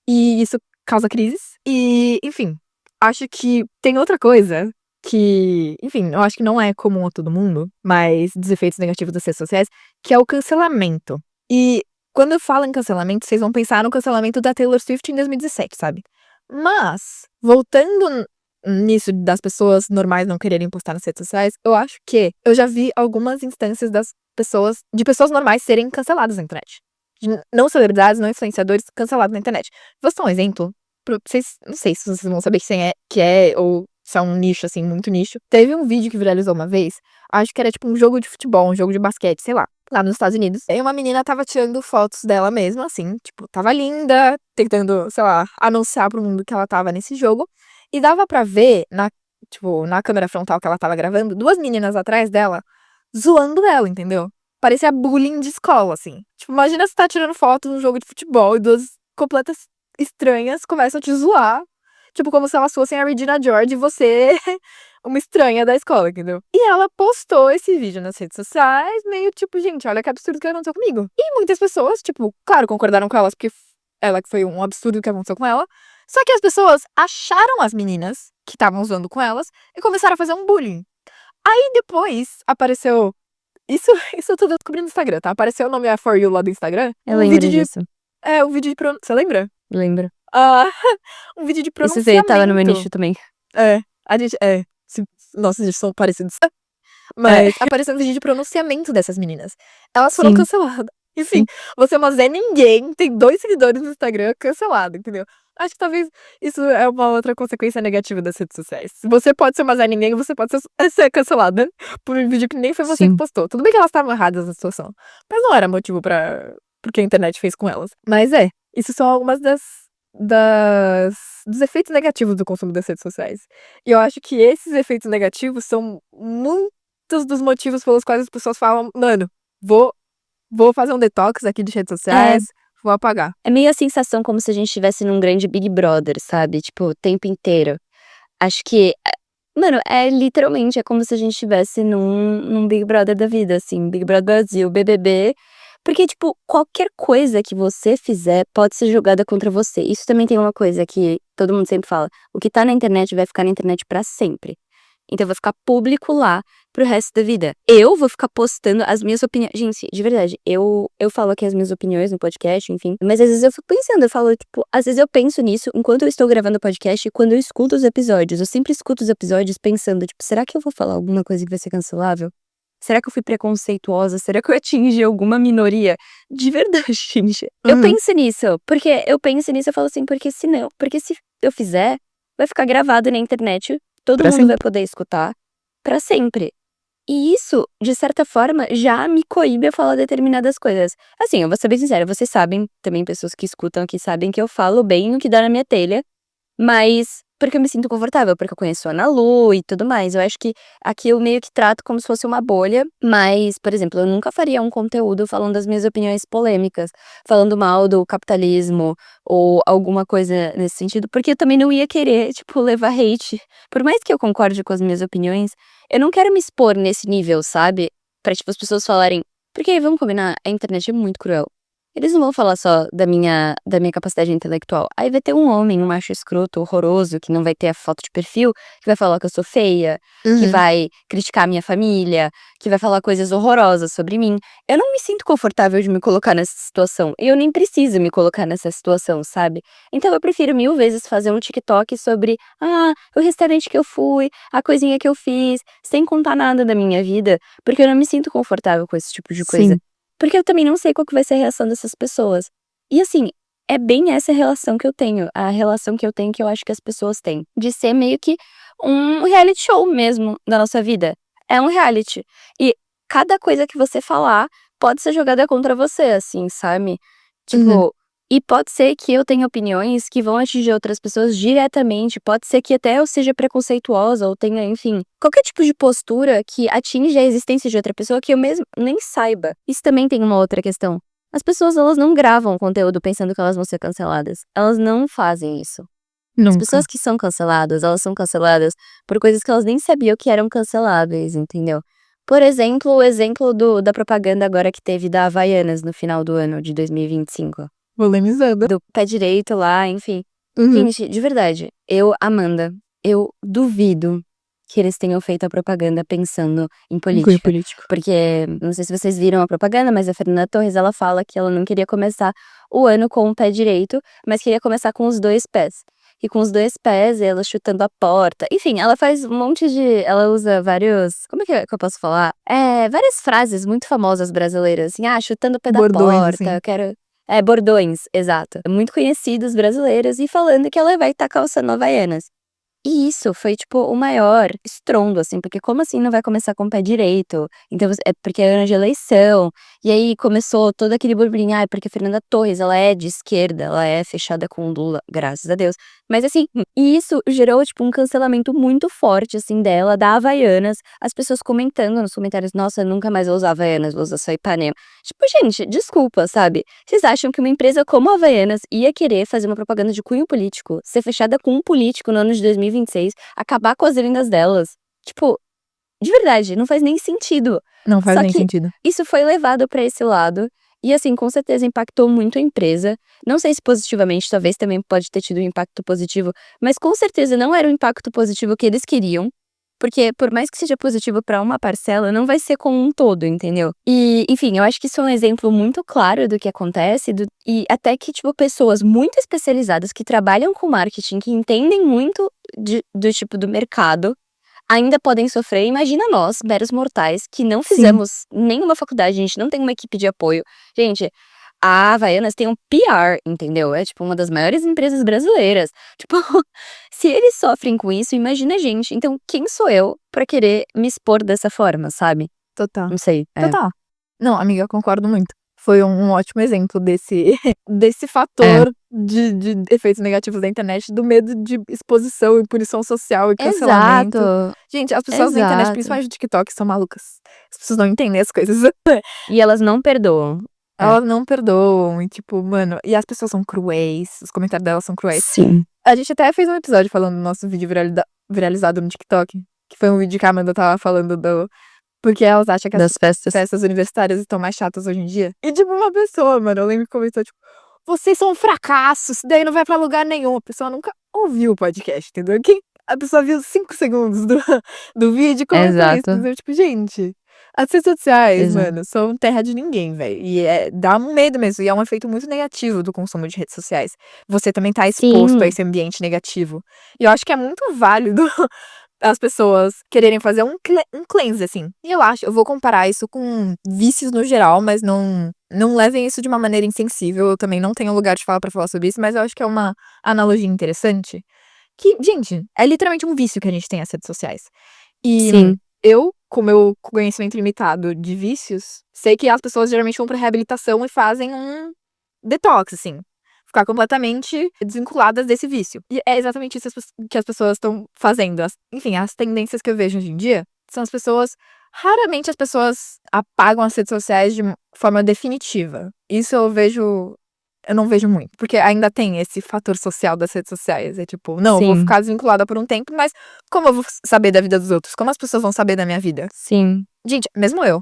Speaker 2: e isso causa crises. E, enfim, acho que tem outra coisa que, enfim, eu acho que não é comum a todo mundo, mas dos efeitos negativos das redes sociais, que é o cancelamento. E quando eu falo em cancelamento, vocês vão pensar no cancelamento da Taylor Swift em 2017, sabe. Mas, voltando nisso das pessoas normais não quererem postar nas redes sociais, eu acho que eu já vi algumas instâncias de pessoas normais serem canceladas na internet. De não celebridades, não influenciadores cancelados na internet. Vou citar um exemplo, vocês não sei se vocês vão saber que é ou se é um nicho, assim, muito nicho. Teve um vídeo que viralizou uma vez, acho que era tipo um jogo de futebol, um jogo de basquete, sei lá. lá nos Estados Unidos. E uma menina tava tirando fotos dela mesma, assim, tipo, tava linda, tentando, sei lá, anunciar pro mundo que ela tava nesse jogo. E dava pra ver, na câmera frontal que ela tava gravando, 2 meninas atrás dela, zoando ela, entendeu? Parecia bullying de escola, assim. Tipo, imagina você tá tirando foto num jogo de futebol e 2 completas estranhas começam a te zoar. Tipo, como se elas fossem a Regina George e você uma estranha da escola, entendeu? E ela postou esse vídeo nas redes sociais, meio tipo, gente, olha que absurdo que aconteceu comigo. E muitas pessoas, tipo, claro, concordaram com elas, porque ela que foi um absurdo que aconteceu com ela. Só que as pessoas acharam as meninas que estavam usando com elas e começaram a fazer um bullying. Aí depois apareceu. Isso, isso eu tô descobrindo no Instagram, tá? Apareceu o nome For You lá do Instagram.
Speaker 1: Eu lembro disso.
Speaker 2: Um vídeo de Você lembra?
Speaker 1: Lembro.
Speaker 2: Ah, um vídeo de
Speaker 1: Esse veio tava no meu
Speaker 2: pronunciamento.
Speaker 1: nicho também.
Speaker 2: É, a gente. Nossos vídeos são parecidos.
Speaker 1: É.
Speaker 2: Mas apareceu um vídeo de pronunciamento dessas meninas. Elas foram
Speaker 1: Sim.
Speaker 2: canceladas. Enfim,
Speaker 1: Sim.
Speaker 2: você é uma Zé Ninguém, tem 2 seguidores no Instagram, cancelado, entendeu? Acho que talvez isso é uma outra consequência negativa das redes sociais. Você pode ser uma Zé Ninguém, você pode ser cancelada por um vídeo que nem foi você que
Speaker 1: Sim.
Speaker 2: postou. Tudo bem que elas estavam erradas na situação, mas não era motivo pra porque a internet fez com elas. Mas isso são algumas dos efeitos negativos do consumo das redes sociais. E eu acho que esses efeitos negativos são muitos dos motivos pelos quais as pessoas falam, mano, vou fazer um detox aqui de redes sociais, vou apagar.
Speaker 1: É meio a sensação como se a gente estivesse num grande Big Brother, sabe? Tipo, o tempo inteiro. Acho que, mano, literalmente, é como se a gente estivesse num Big Brother da vida, assim, Big Brother Brasil, BBB. Porque, tipo, qualquer coisa que você fizer pode ser jogada contra você. Isso também tem uma coisa que todo mundo sempre fala: o que tá na internet vai ficar na internet pra sempre. Então vai ficar público lá pro resto da vida. Eu vou ficar postando as minhas opiniões. Gente, de verdade, eu falo aqui as minhas opiniões no podcast, enfim. Mas às vezes eu fico pensando, eu falo, tipo, às vezes eu penso nisso enquanto eu estou gravando o podcast e quando eu escuto os episódios. Eu sempre escuto os episódios pensando, tipo, será que eu vou falar alguma coisa que vai ser cancelável? Será que eu fui preconceituosa? Será que eu atingi alguma minoria? De verdade, gente. Eu penso nisso. Porque eu penso nisso, eu falo assim, porque se não, porque se eu fizer, vai ficar gravado na internet. Todo
Speaker 2: Pra
Speaker 1: mundo
Speaker 2: sempre.
Speaker 1: vai poder escutar pra sempre. E isso, de certa forma, já me coíbe a falar determinadas coisas. Assim, eu vou ser bem sincera, vocês sabem, também pessoas que escutam aqui sabem que eu falo bem o que dá na minha telha, mas porque eu me sinto confortável, porque eu conheço a Ana Lu e tudo mais. Eu acho que aqui eu meio que trato como se fosse uma bolha, mas, por exemplo, eu nunca faria um conteúdo falando das minhas opiniões polêmicas, falando mal do capitalismo ou alguma coisa nesse sentido, porque eu também não ia querer, tipo, levar hate. Por mais que eu concorde com as minhas opiniões, eu não quero me expor nesse nível, sabe? Pra, tipo, as pessoas falarem. Porque, vamos combinar, a internet é muito cruel. Eles não vão falar só da minha capacidade intelectual. Aí vai ter um homem, um macho escroto, horroroso, que não vai ter a foto de perfil, que vai falar que eu sou feia, que vai criticar a minha família, que vai falar coisas horrorosas sobre mim. Eu não me sinto confortável de me colocar nessa situação. E eu nem preciso me colocar nessa situação, sabe? Então eu prefiro 1000 vezes fazer um TikTok sobre, o restaurante que eu fui, a coisinha que eu fiz, sem contar nada da minha vida, porque eu não me sinto confortável com esse tipo de coisa.
Speaker 2: Sim.
Speaker 1: Porque eu também não sei qual que vai ser a reação dessas pessoas. E assim, é bem essa relação que eu tenho, a relação que eu tenho que eu acho que as pessoas têm, de ser meio que um reality show mesmo da nossa vida. É um reality. E cada coisa que você falar pode ser jogada contra você, assim, sabe? Tipo, e pode ser que eu tenha opiniões que vão atingir outras pessoas diretamente, pode ser que até eu seja preconceituosa ou tenha, enfim, qualquer tipo de postura que atinge a existência de outra pessoa que eu mesmo nem saiba. Isso também tem uma outra questão. As pessoas, elas não gravam conteúdo pensando que elas vão ser canceladas. Elas não fazem isso. As
Speaker 2: Nunca.
Speaker 1: pessoas que são canceladas, elas são canceladas por coisas que elas nem sabiam que eram canceláveis, entendeu? Por exemplo, o exemplo da propaganda agora que teve da Havaianas no final do ano de 2025.
Speaker 2: Polemizando.
Speaker 1: Do pé direito lá, enfim.
Speaker 2: Uhum.
Speaker 1: Gente, de verdade, Amanda, eu duvido que eles tenham feito a propaganda pensando em
Speaker 2: Cunho
Speaker 1: política.
Speaker 2: político.
Speaker 1: Porque, não sei se vocês viram a propaganda, mas a Fernanda Torres, ela fala que ela não queria começar o ano com o pé direito, mas queria começar com os 2 pés. E com os 2 pés, ela chutando a porta. Enfim, ela faz um monte de. Ela usa vários. Como é que eu posso falar? Várias frases muito famosas brasileiras. Assim, chutando o pé da
Speaker 2: Bordões,
Speaker 1: porta.
Speaker 2: assim.
Speaker 1: Eu quero. Bordões, exato. Muito conhecidos brasileiros. E falando que ela vai estar calçando Havaianas. E isso foi, tipo, o maior estrondo, assim, porque como assim não vai começar com o pé direito? Então, é porque é ano de eleição, e aí começou todo aquele burburinho, porque a Fernanda Torres, ela é de esquerda, ela é fechada com o Lula, graças a Deus. Mas assim, e isso gerou, tipo, um cancelamento muito forte, assim, dela, da Havaianas, as pessoas comentando nos comentários, nossa, eu nunca mais vou usar Havaianas, vou usar só Ipanema. Tipo, gente, desculpa, sabe? Vocês acham que uma empresa como a Havaianas ia querer fazer uma propaganda de cunho político, ser fechada com um político no ano de 2026, acabar com as vendas delas? Tipo, de verdade, não faz nem sentido.
Speaker 2: Não faz
Speaker 1: Só
Speaker 2: nem
Speaker 1: que
Speaker 2: sentido.
Speaker 1: isso foi levado pra esse lado e, assim, com certeza impactou muito a empresa. Não sei se positivamente, talvez também pode ter tido um impacto positivo, mas com certeza não era o impacto positivo que eles queriam. Porque por mais que seja positivo pra uma parcela, não vai ser com um todo, entendeu? E, enfim, eu acho que isso é um exemplo muito claro do que acontece e até que, tipo, pessoas muito especializadas que trabalham com marketing, que entendem muito do tipo do mercado, ainda podem sofrer. Imagina nós, meros mortais, que não
Speaker 2: Sim.
Speaker 1: fizemos nenhuma faculdade, a gente não tem uma equipe de apoio. Gente, a Havaianas tem um PR, entendeu? É, tipo, uma das maiores empresas brasileiras. Tipo, se eles sofrem com isso, imagina a gente. Então, quem sou eu pra querer me expor dessa forma, sabe?
Speaker 2: Total.
Speaker 1: Não sei.
Speaker 2: Total. Não, amiga, eu concordo muito. Foi um ótimo exemplo desse
Speaker 1: É.
Speaker 2: fator de efeitos negativos da internet, do medo de exposição e punição social e cancelamento.
Speaker 1: Exato,
Speaker 2: Gente, as pessoas na internet,
Speaker 1: exato.
Speaker 2: principalmente do TikTok, são malucas. As pessoas não entendem as coisas.
Speaker 1: E elas não perdoam. É.
Speaker 2: Elas não perdoam e, tipo, mano, e as pessoas são cruéis, os comentários delas são cruéis.
Speaker 1: Sim.
Speaker 2: A gente até fez um episódio falando do nosso vídeo viralizado no TikTok, que foi um vídeo que a Amanda tava falando porque elas acham que as
Speaker 1: Das festas.
Speaker 2: festas universitárias estão mais chatas hoje em dia. E, tipo, uma pessoa, mano, eu lembro que comentou, tipo, vocês são um fracasso, isso daí não vai pra lugar nenhum. A pessoa nunca ouviu o podcast, entendeu? A pessoa viu 5 segundos do vídeo e comentou isso,
Speaker 1: Exato,
Speaker 2: entendeu? Tipo, gente, as redes sociais,
Speaker 1: exato.
Speaker 2: mano, são terra de ninguém, velho. E dá um medo mesmo, e é um efeito muito negativo do consumo de redes sociais. Você também tá exposto a
Speaker 1: Sim,
Speaker 2: esse ambiente negativo. E eu acho que é muito válido as pessoas quererem fazer um cleanse, assim. E eu vou comparar isso com vícios no geral, mas não levem isso de uma maneira insensível. Eu também não tenho lugar de fala pra falar sobre isso, mas eu acho que é uma analogia interessante. Que, gente, é literalmente um vício que a gente tem as redes sociais. E
Speaker 1: sim,
Speaker 2: eu, com meu conhecimento limitado de vícios, sei que as pessoas geralmente vão pra reabilitação e fazem um detox, assim. Ficar completamente desvinculadas desse vício. E é exatamente isso que as pessoas estão fazendo. Enfim, as tendências que eu vejo hoje em dia são as pessoas. Raramente as pessoas apagam as redes sociais de forma definitiva. Isso eu vejo. Eu não vejo muito. Porque ainda tem esse fator social das redes sociais. É tipo, não, eu vou
Speaker 1: sim,
Speaker 2: ficar desvinculada por um tempo, mas como eu vou saber da vida dos outros? Como as pessoas vão saber da minha vida?
Speaker 1: sim,
Speaker 2: Gente, mesmo eu.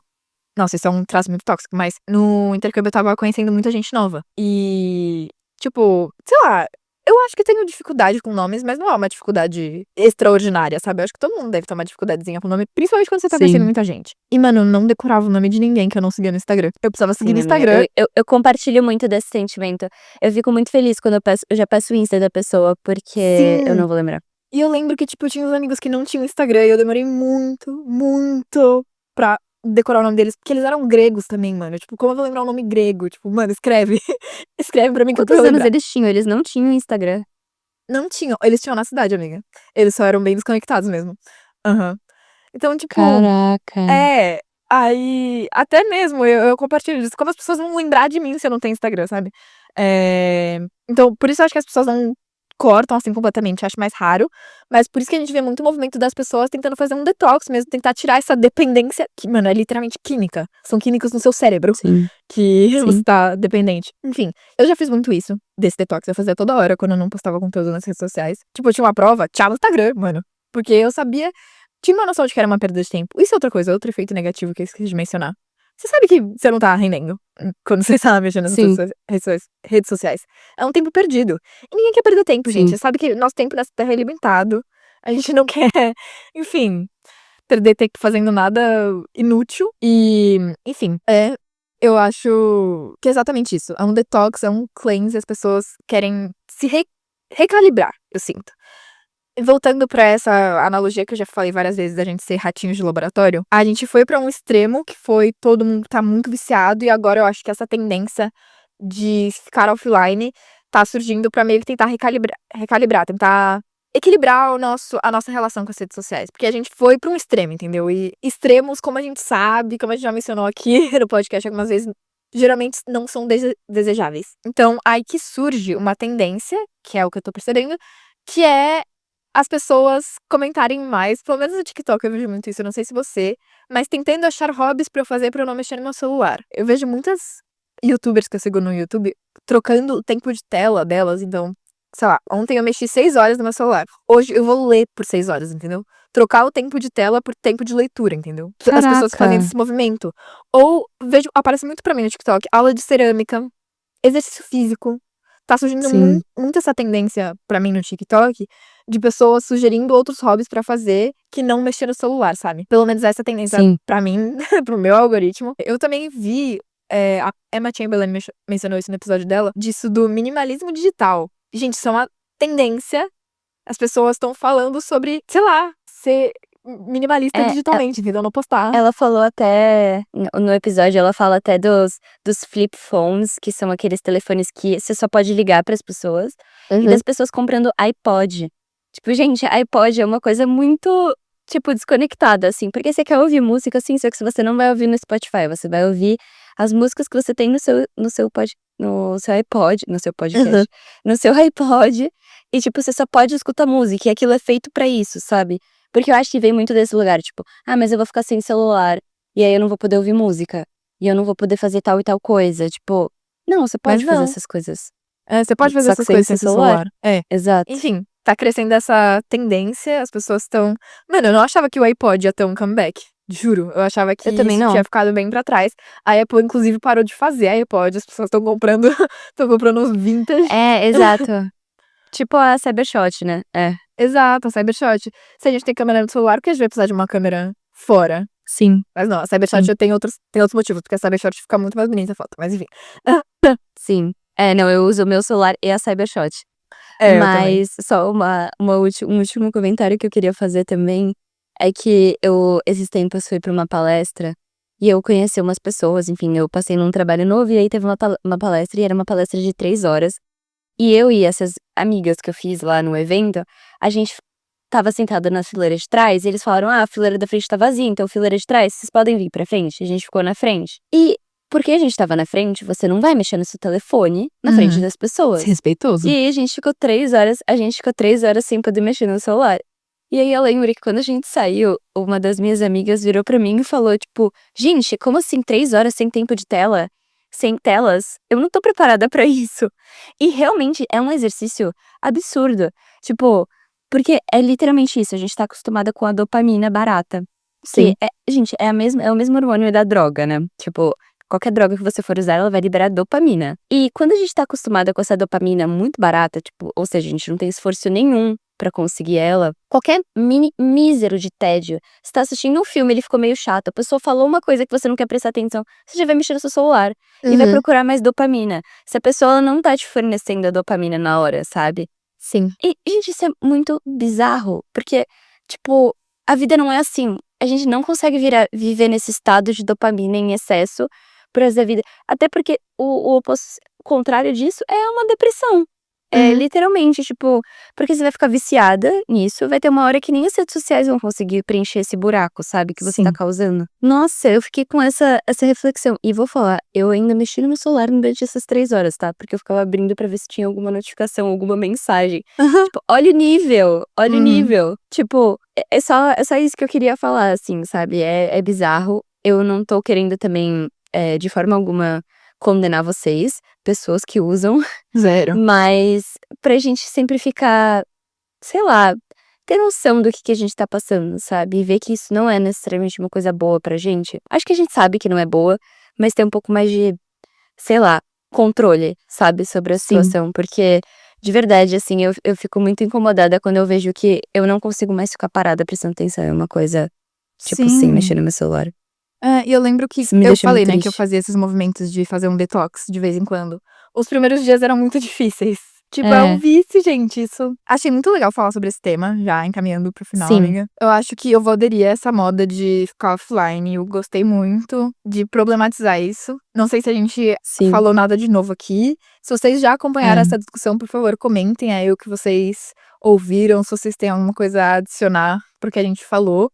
Speaker 2: Nossa, isso é um traço muito tóxico, mas no intercâmbio eu tava conhecendo muita gente nova. E, tipo, sei lá, eu acho que eu tenho dificuldade com nomes, mas não é uma dificuldade extraordinária, sabe? Eu acho que todo mundo deve ter uma dificuldadezinha com nome, principalmente quando você tá conhecendo
Speaker 1: sim,
Speaker 2: muita gente. E, mano, eu não decorava o nome de ninguém que eu não seguia no Instagram. Eu precisava seguir no
Speaker 1: sim, amiga.
Speaker 2: Instagram.
Speaker 1: Eu compartilho muito desse sentimento. Eu fico muito feliz quando eu já peço o Insta da pessoa, porque eu
Speaker 2: Sim.
Speaker 1: não vou lembrar.
Speaker 2: E eu lembro que, tipo, eu tinha uns amigos que não tinham Instagram e eu demorei muito, muito pra decorar o nome deles, porque eles eram gregos também, mano. Tipo, como eu vou lembrar o nome grego? Tipo, mano, escreve. Escreve pra mim que eu pra
Speaker 1: Quantos
Speaker 2: eu
Speaker 1: anos
Speaker 2: lembrar.
Speaker 1: eles tinham? Eles não tinham Instagram.
Speaker 2: Não tinham. Eles tinham na cidade, amiga. Eles só eram bem desconectados mesmo. Aham. Então, tipo,
Speaker 1: Caraca.
Speaker 2: é. Aí, até mesmo eu compartilho disso. Como as pessoas vão lembrar de mim se eu não tenho Instagram, sabe? Então, por isso eu acho que as pessoas não cortam assim completamente. Eu acho mais raro. Mas por isso que a gente vê muito movimento das pessoas tentando fazer um detox mesmo, tentar tirar essa dependência, que, mano, é literalmente química. São químicos no seu cérebro
Speaker 1: Sim,
Speaker 2: que você
Speaker 1: sim.
Speaker 2: tá dependente. Enfim, eu já fiz muito isso, desse detox. Eu fazia toda hora quando eu não postava conteúdo nas redes sociais. Tipo, eu tinha uma prova, tchau no Instagram, mano. Porque eu sabia, tinha uma noção de que era uma perda de tempo. Isso é outra coisa, outro efeito negativo que eu esqueci de mencionar. Você sabe que você não tá rendendo quando você tá mexendo nas
Speaker 1: Sim,
Speaker 2: redes sociais. É um tempo perdido. E ninguém quer perder tempo, gente.
Speaker 1: sim.
Speaker 2: Você sabe que nosso tempo nessa terra é limitado. A gente não quer, enfim, perder tempo fazendo nada inútil. E, enfim, eu acho que é exatamente isso. É um detox, é um cleanse. As pessoas querem se recalibrar, eu sinto. Voltando pra essa analogia que eu já falei várias vezes da gente ser ratinhos de laboratório, a gente foi pra um extremo que foi todo mundo tá muito viciado e agora eu acho que essa tendência de ficar offline tá surgindo pra meio que tentar recalibrar, tentar equilibrar a nossa relação com as redes sociais. Porque a gente foi pra um extremo, entendeu? E extremos, como a gente sabe, como a gente já mencionou aqui no podcast algumas vezes, geralmente não são desejáveis. Então, aí que surge uma tendência, que é o que eu tô percebendo, que é as pessoas comentarem mais, pelo menos no TikTok eu vejo muito isso, eu não sei se você, mas tentando achar hobbies pra eu fazer pra eu não mexer no meu celular. Eu vejo muitas youtubers que eu sigo no YouTube trocando o tempo de tela delas, então, sei lá, ontem eu mexi 6 horas no meu celular. Hoje eu vou ler por 6 horas, entendeu? Trocar o tempo de tela por tempo de leitura, entendeu? As pessoas fazem
Speaker 1: Caraca.
Speaker 2: esse movimento. Ou vejo, aparece muito pra mim no TikTok, aula de cerâmica, exercício físico. Tá surgindo
Speaker 1: Sim,
Speaker 2: muito essa tendência pra mim no TikTok de pessoas sugerindo outros hobbies pra fazer que não mexer no celular, sabe? Pelo menos essa tendência
Speaker 1: sim.
Speaker 2: pra mim, pro meu algoritmo. Eu também vi, a Emma Chamberlain mencionou isso no episódio dela, disso do minimalismo digital. Gente, isso é uma tendência. As pessoas estão falando sobre, sei lá, ser minimalista
Speaker 1: É,
Speaker 2: digitalmente, entendeu? Não postar.
Speaker 1: ela falou até, no episódio, ela fala até dos flip phones, que são aqueles telefones que você só pode ligar pras pessoas, e das pessoas comprando iPod. Tipo, gente, iPod é uma coisa muito, tipo, desconectada, assim, porque você quer ouvir música, assim, só que você não vai ouvir no Spotify, você vai ouvir as músicas que você tem no seu iPod, no seu
Speaker 2: Uhum.
Speaker 1: podcast, no seu iPod, e, tipo, você só pode escutar música, e aquilo é feito pra isso, sabe? Porque eu acho que vem muito desse lugar, tipo, mas eu vou ficar sem celular, e aí eu não vou poder ouvir música, e eu não vou poder fazer tal e tal coisa, tipo, não, você
Speaker 2: Mas
Speaker 1: pode fazer
Speaker 2: não.
Speaker 1: essas coisas,
Speaker 2: Você pode fazer
Speaker 1: só que
Speaker 2: essas
Speaker 1: sem
Speaker 2: coisas
Speaker 1: seu
Speaker 2: sem seu
Speaker 1: celular.
Speaker 2: celular. É.
Speaker 1: Exato.
Speaker 2: Enfim, tá crescendo essa tendência, as pessoas estão. Mano, eu não achava que o iPod ia ter um comeback. Juro. Eu achava que
Speaker 1: Eu também
Speaker 2: isso tinha
Speaker 1: não.
Speaker 2: ficado bem pra trás. A Apple, inclusive, parou de fazer iPod. As pessoas estão comprando. Estão comprando uns vintage.
Speaker 1: É, exato. Tipo a Cybershot, né? É.
Speaker 2: Exato, a Cybershot. Se a gente tem câmera no celular, por que a gente vai precisar de uma câmera fora?
Speaker 1: Sim,
Speaker 2: Mas não, a Cybershot
Speaker 1: sim,
Speaker 2: tem outros motivos, porque a Cybershot fica muito mais bonita a foto. Mas enfim.
Speaker 1: sim. É, não, eu uso o meu celular e a Cybershot.
Speaker 2: É, eu também.
Speaker 1: Mas só um último comentário que eu queria fazer também é que eu, esses tempos, fui pra uma palestra e eu conheci umas pessoas, enfim, eu passei num trabalho novo e aí teve uma palestra e era uma palestra de 3 horas. E eu e essas amigas que eu fiz lá no evento, a gente estava sentada na fileira de trás e eles falaram: a fileira da frente tá vazia, então fileira de trás, vocês podem vir pra frente. A gente ficou na frente. E porque a gente estava na frente, você não vai mexer no seu telefone na frente
Speaker 2: Uhum.
Speaker 1: das pessoas. E
Speaker 2: Desrespeitoso.
Speaker 1: aí a gente ficou 3 horas sem poder mexer no celular. E aí eu lembro que quando a gente saiu, uma das minhas amigas virou pra mim e falou, tipo, gente, como assim 3 horas sem tempo de tela? Sem telas? Eu não tô preparada pra isso. E realmente é um exercício absurdo. Tipo, porque é literalmente isso, a gente tá acostumada com a dopamina barata. Que
Speaker 2: Sim.
Speaker 1: gente, é o mesmo hormônio da droga, né? Tipo, qualquer droga que você for usar, ela vai liberar dopamina. E quando a gente tá acostumada com essa dopamina muito barata, tipo, ou seja, a gente não tem esforço nenhum pra conseguir ela, qualquer mísero de tédio. Você tá assistindo um filme, ele ficou meio chato, a pessoa falou uma coisa que você não quer prestar atenção, você já vai mexer no seu celular e vai
Speaker 2: Uhum.
Speaker 1: procurar mais dopamina. Se a pessoa ela não tá te fornecendo a dopamina na hora, sabe?
Speaker 2: Sim.
Speaker 1: E, gente, isso é muito bizarro, porque, tipo, a vida não é assim. A gente não consegue viver nesse estado de dopamina em excesso pro resto da vida. Até porque o contrário disso é uma depressão. É
Speaker 2: Uhum.
Speaker 1: literalmente, tipo, porque você vai ficar viciada nisso, vai ter uma hora que nem as redes sociais vão conseguir preencher esse buraco, sabe, que você tá
Speaker 2: Sim.
Speaker 1: causando. Nossa, eu fiquei com essa reflexão. E vou falar, eu ainda mexi no meu celular durante essas 3 horas, tá? Porque eu ficava abrindo pra ver se tinha alguma notificação, alguma mensagem.
Speaker 2: Aham.
Speaker 1: Tipo, olha o nível, olha o
Speaker 2: Uhum.
Speaker 1: nível. Tipo, é só isso que eu queria falar, assim, sabe? É bizarro. Eu não tô querendo também, de forma alguma, condenar vocês, pessoas que usam,
Speaker 2: Zero.
Speaker 1: mas pra gente sempre ficar, sei lá, ter noção do que a gente tá passando, sabe? E ver que isso não é necessariamente uma coisa boa pra gente. Acho que a gente sabe que não é boa, mas ter um pouco mais de, sei lá, controle, sabe, sobre a
Speaker 2: Sim.
Speaker 1: situação. Porque, de verdade, assim, eu fico muito incomodada quando eu vejo que eu não consigo mais ficar parada prestando atenção em uma coisa, tipo, sem mexer
Speaker 2: Sim.
Speaker 1: no meu celular.
Speaker 2: E eu lembro que
Speaker 1: Isso me
Speaker 2: eu
Speaker 1: deixa muito
Speaker 2: falei, né, que eu
Speaker 1: triste.
Speaker 2: fazia esses movimentos de fazer um detox de vez em quando. Os primeiros dias eram muito difíceis. Tipo, é um vício, gente, isso. Achei muito legal falar sobre esse tema, já encaminhando pro final,
Speaker 1: Sim.
Speaker 2: amiga. Eu acho que eu vou aderir a essa moda de ficar offline. Eu gostei muito de problematizar isso. Não sei se a gente
Speaker 1: Sim.
Speaker 2: falou nada de novo aqui. Se vocês já acompanharam
Speaker 1: É.
Speaker 2: essa discussão, por favor, comentem aí o que vocês ouviram, se vocês têm alguma coisa a adicionar pro que a gente falou.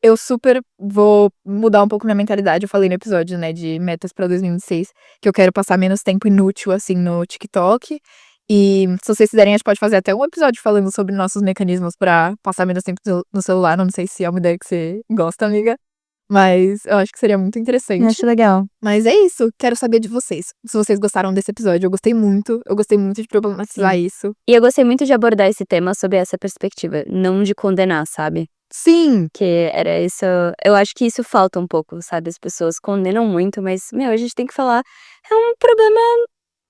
Speaker 2: Eu super vou mudar um pouco minha mentalidade. Eu falei no episódio, né, de metas pra 2026, que eu quero passar menos tempo inútil, assim, no TikTok. E se vocês quiserem, a gente pode fazer até um episódio falando sobre nossos mecanismos pra passar menos tempo no celular. Não sei se é uma ideia que você gosta, amiga. Mas eu acho que seria muito interessante.
Speaker 1: Acho legal.
Speaker 2: Mas é isso. Quero saber de vocês. Se vocês gostaram desse episódio. Eu gostei muito. Eu gostei muito de problematizar isso.
Speaker 1: E eu gostei muito de abordar esse tema sob essa perspectiva. Não de condenar, sabe?
Speaker 2: Sim!
Speaker 1: Que era isso. Eu acho que isso falta um pouco, sabe? As pessoas condenam muito, mas, meu, a gente tem que falar. É um problema,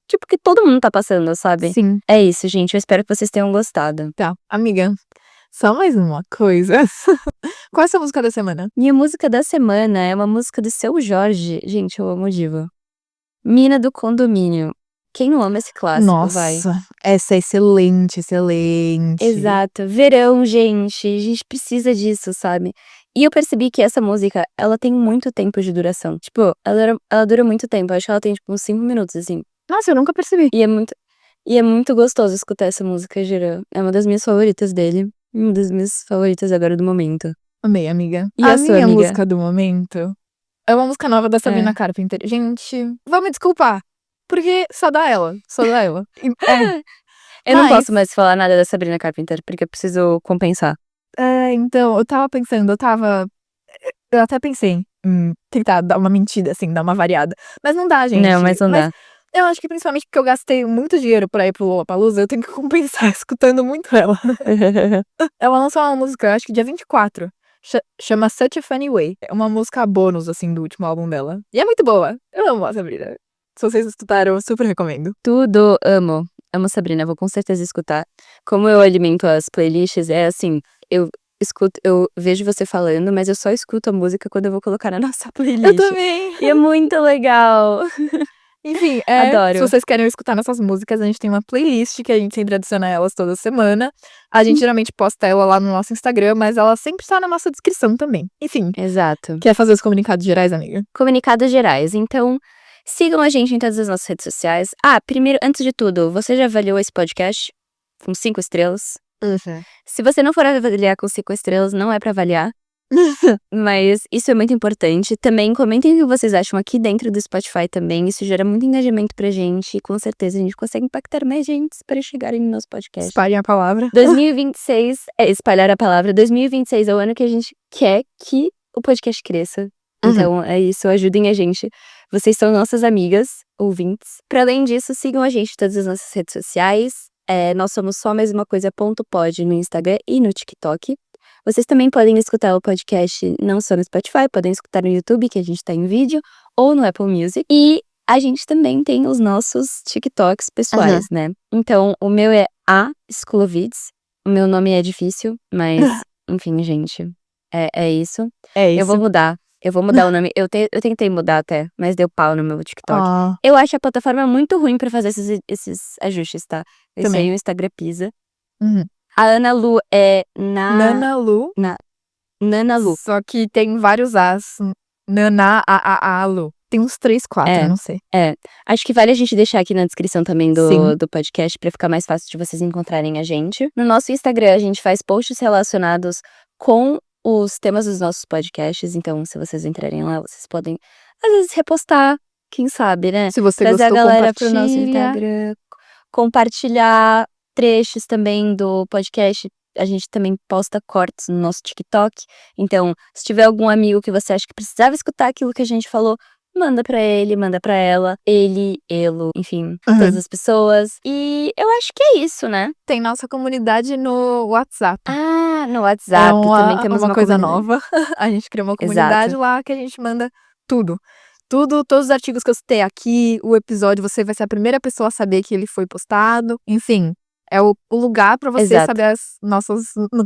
Speaker 1: tipo, que todo mundo tá passando, sabe?
Speaker 2: Sim.
Speaker 1: É isso, gente. Eu espero que vocês tenham gostado.
Speaker 2: Tá. Amiga, só mais uma coisa. Qual é a sua música da semana?
Speaker 1: Minha música da semana é uma música do Seu Jorge. Gente, eu amo diva. Mina do Condomínio. Quem não ama esse clássico, vai?
Speaker 2: Nossa, essa é excelente, excelente.
Speaker 1: Exato. Verão, gente. A gente precisa disso, sabe? E eu percebi que essa música, ela tem muito tempo de duração. Tipo, ela dura muito tempo. Acho que ela tem, tipo, uns 5 minutos, assim.
Speaker 2: Nossa, eu nunca percebi.
Speaker 1: E é muito gostoso escutar essa música, Gira. É uma das minhas favoritas dele. Uma das minhas favoritas agora do momento.
Speaker 2: Amei, amiga.
Speaker 1: E
Speaker 2: a
Speaker 1: a sua,
Speaker 2: minha
Speaker 1: amiga?
Speaker 2: música do momento é uma música nova da Sabrina Carpenter. Gente, vou me desculpar. Porque só dá ela. Só dá ela.
Speaker 1: Eu não
Speaker 2: Mas-
Speaker 1: posso mais falar nada da Sabrina Carpenter, porque eu preciso compensar.
Speaker 2: Então, eu tava pensando, eu até pensei em tentar dar uma mentira, assim, dar uma variada. Mas não dá, gente.
Speaker 1: Não, mas não dá.
Speaker 2: Eu acho que principalmente porque eu gastei muito dinheiro pra ir pro Lollapalooza, eu tenho que compensar escutando muito ela. Ela lançou uma música, acho que dia 24. Chama Such a Funny Way. É uma música bônus, assim, do último álbum dela. E é muito boa. Eu amo a Sabrina. Se vocês escutaram, eu super recomendo.
Speaker 1: Tudo, amo. Amo Sabrina, vou com certeza escutar. Como eu alimento as playlists, é assim, eu vejo você falando, mas eu só escuto a música quando eu vou colocar na nossa playlist.
Speaker 2: Eu também.
Speaker 1: E é muito legal.
Speaker 2: Enfim,
Speaker 1: Adoro.
Speaker 2: se vocês querem escutar nossas músicas, a gente tem uma playlist que a gente sempre adiciona elas toda semana. A gente geralmente posta ela lá no nosso Instagram, mas ela sempre tá na nossa descrição também. Enfim,
Speaker 1: Exato.
Speaker 2: quer fazer os comunicados gerais, amiga?
Speaker 1: Comunicados gerais. Então, sigam a gente em todas as nossas redes sociais. Primeiro, antes de tudo, você já avaliou esse podcast com 5 estrelas? Se você não for avaliar com 5 estrelas, não é pra avaliar. Mas isso é muito importante. Também comentem o que vocês acham aqui dentro do Spotify também. Isso gera muito engajamento pra gente. E com certeza a gente consegue impactar mais gente para chegarem no nosso podcast.
Speaker 2: Espalhem a palavra.
Speaker 1: 2026 é espalhar a palavra. 2026 é o ano que a gente quer que o podcast cresça. Então é isso, ajudem a gente. Vocês são nossas amigas, ouvintes. Pra além disso, sigam a gente em todas as nossas redes sociais. Nós somos só mais uma coisa.pod no Instagram e no TikTok. Vocês também podem escutar o podcast não só no Spotify, podem escutar no YouTube, que a gente tá em vídeo, ou no Apple Music. E a gente também tem os nossos TikToks pessoais, né? Então, o meu é Skulovids. O meu nome é difícil, mas, enfim, gente, é isso.
Speaker 2: É isso.
Speaker 1: Eu vou mudar o nome. Eu tentei mudar até, mas deu pau no meu TikTok.
Speaker 2: Ah,
Speaker 1: Eu acho a plataforma muito ruim pra fazer esses ajustes, tá? Isso
Speaker 2: Também.
Speaker 1: aí o Instagram pisa.
Speaker 2: uhum.
Speaker 1: A Ana Lu é
Speaker 2: Nana Lu.
Speaker 1: Nana Lu.
Speaker 2: Só que tem vários As. Nana, Lu. Tem uns 3, 4, não sei.
Speaker 1: Acho que vale a gente deixar aqui na descrição também
Speaker 2: Sim.
Speaker 1: do podcast pra ficar mais fácil de vocês encontrarem a gente. No nosso Instagram, a gente faz posts relacionados com os temas dos nossos podcasts. Então, se vocês entrarem lá, vocês podem, às vezes, repostar. Quem sabe, né?
Speaker 2: Se você
Speaker 1: Trazer a
Speaker 2: gostou,
Speaker 1: galera pro nosso
Speaker 2: compartilha.
Speaker 1: Instagram. Compartilhar trechos também do podcast. A gente também posta cortes no nosso TikTok. Então, se tiver algum amigo que você acha que precisava escutar aquilo que a gente falou, manda pra ele, manda pra ela. Ele, enfim, todas as pessoas. E eu acho que é isso, né?
Speaker 2: Tem nossa comunidade no WhatsApp.
Speaker 1: No WhatsApp também temos uma
Speaker 2: coisa
Speaker 1: comunidade.
Speaker 2: nova. A gente criou uma comunidade lá que a gente manda tudo. Todos os artigos que eu citei aqui, o episódio, você vai ser a primeira pessoa a saber que ele foi postado. Enfim, é o lugar pra você
Speaker 1: Exato.
Speaker 2: saber as nossas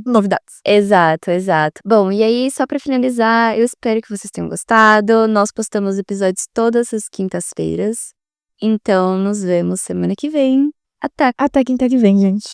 Speaker 2: novidades.
Speaker 1: Exato. Bom, e aí, só pra finalizar, eu espero que vocês tenham gostado. Nós postamos episódios todas as quintas-feiras. Então, nos vemos semana que vem. Até!
Speaker 2: Até quinta que vem, gente.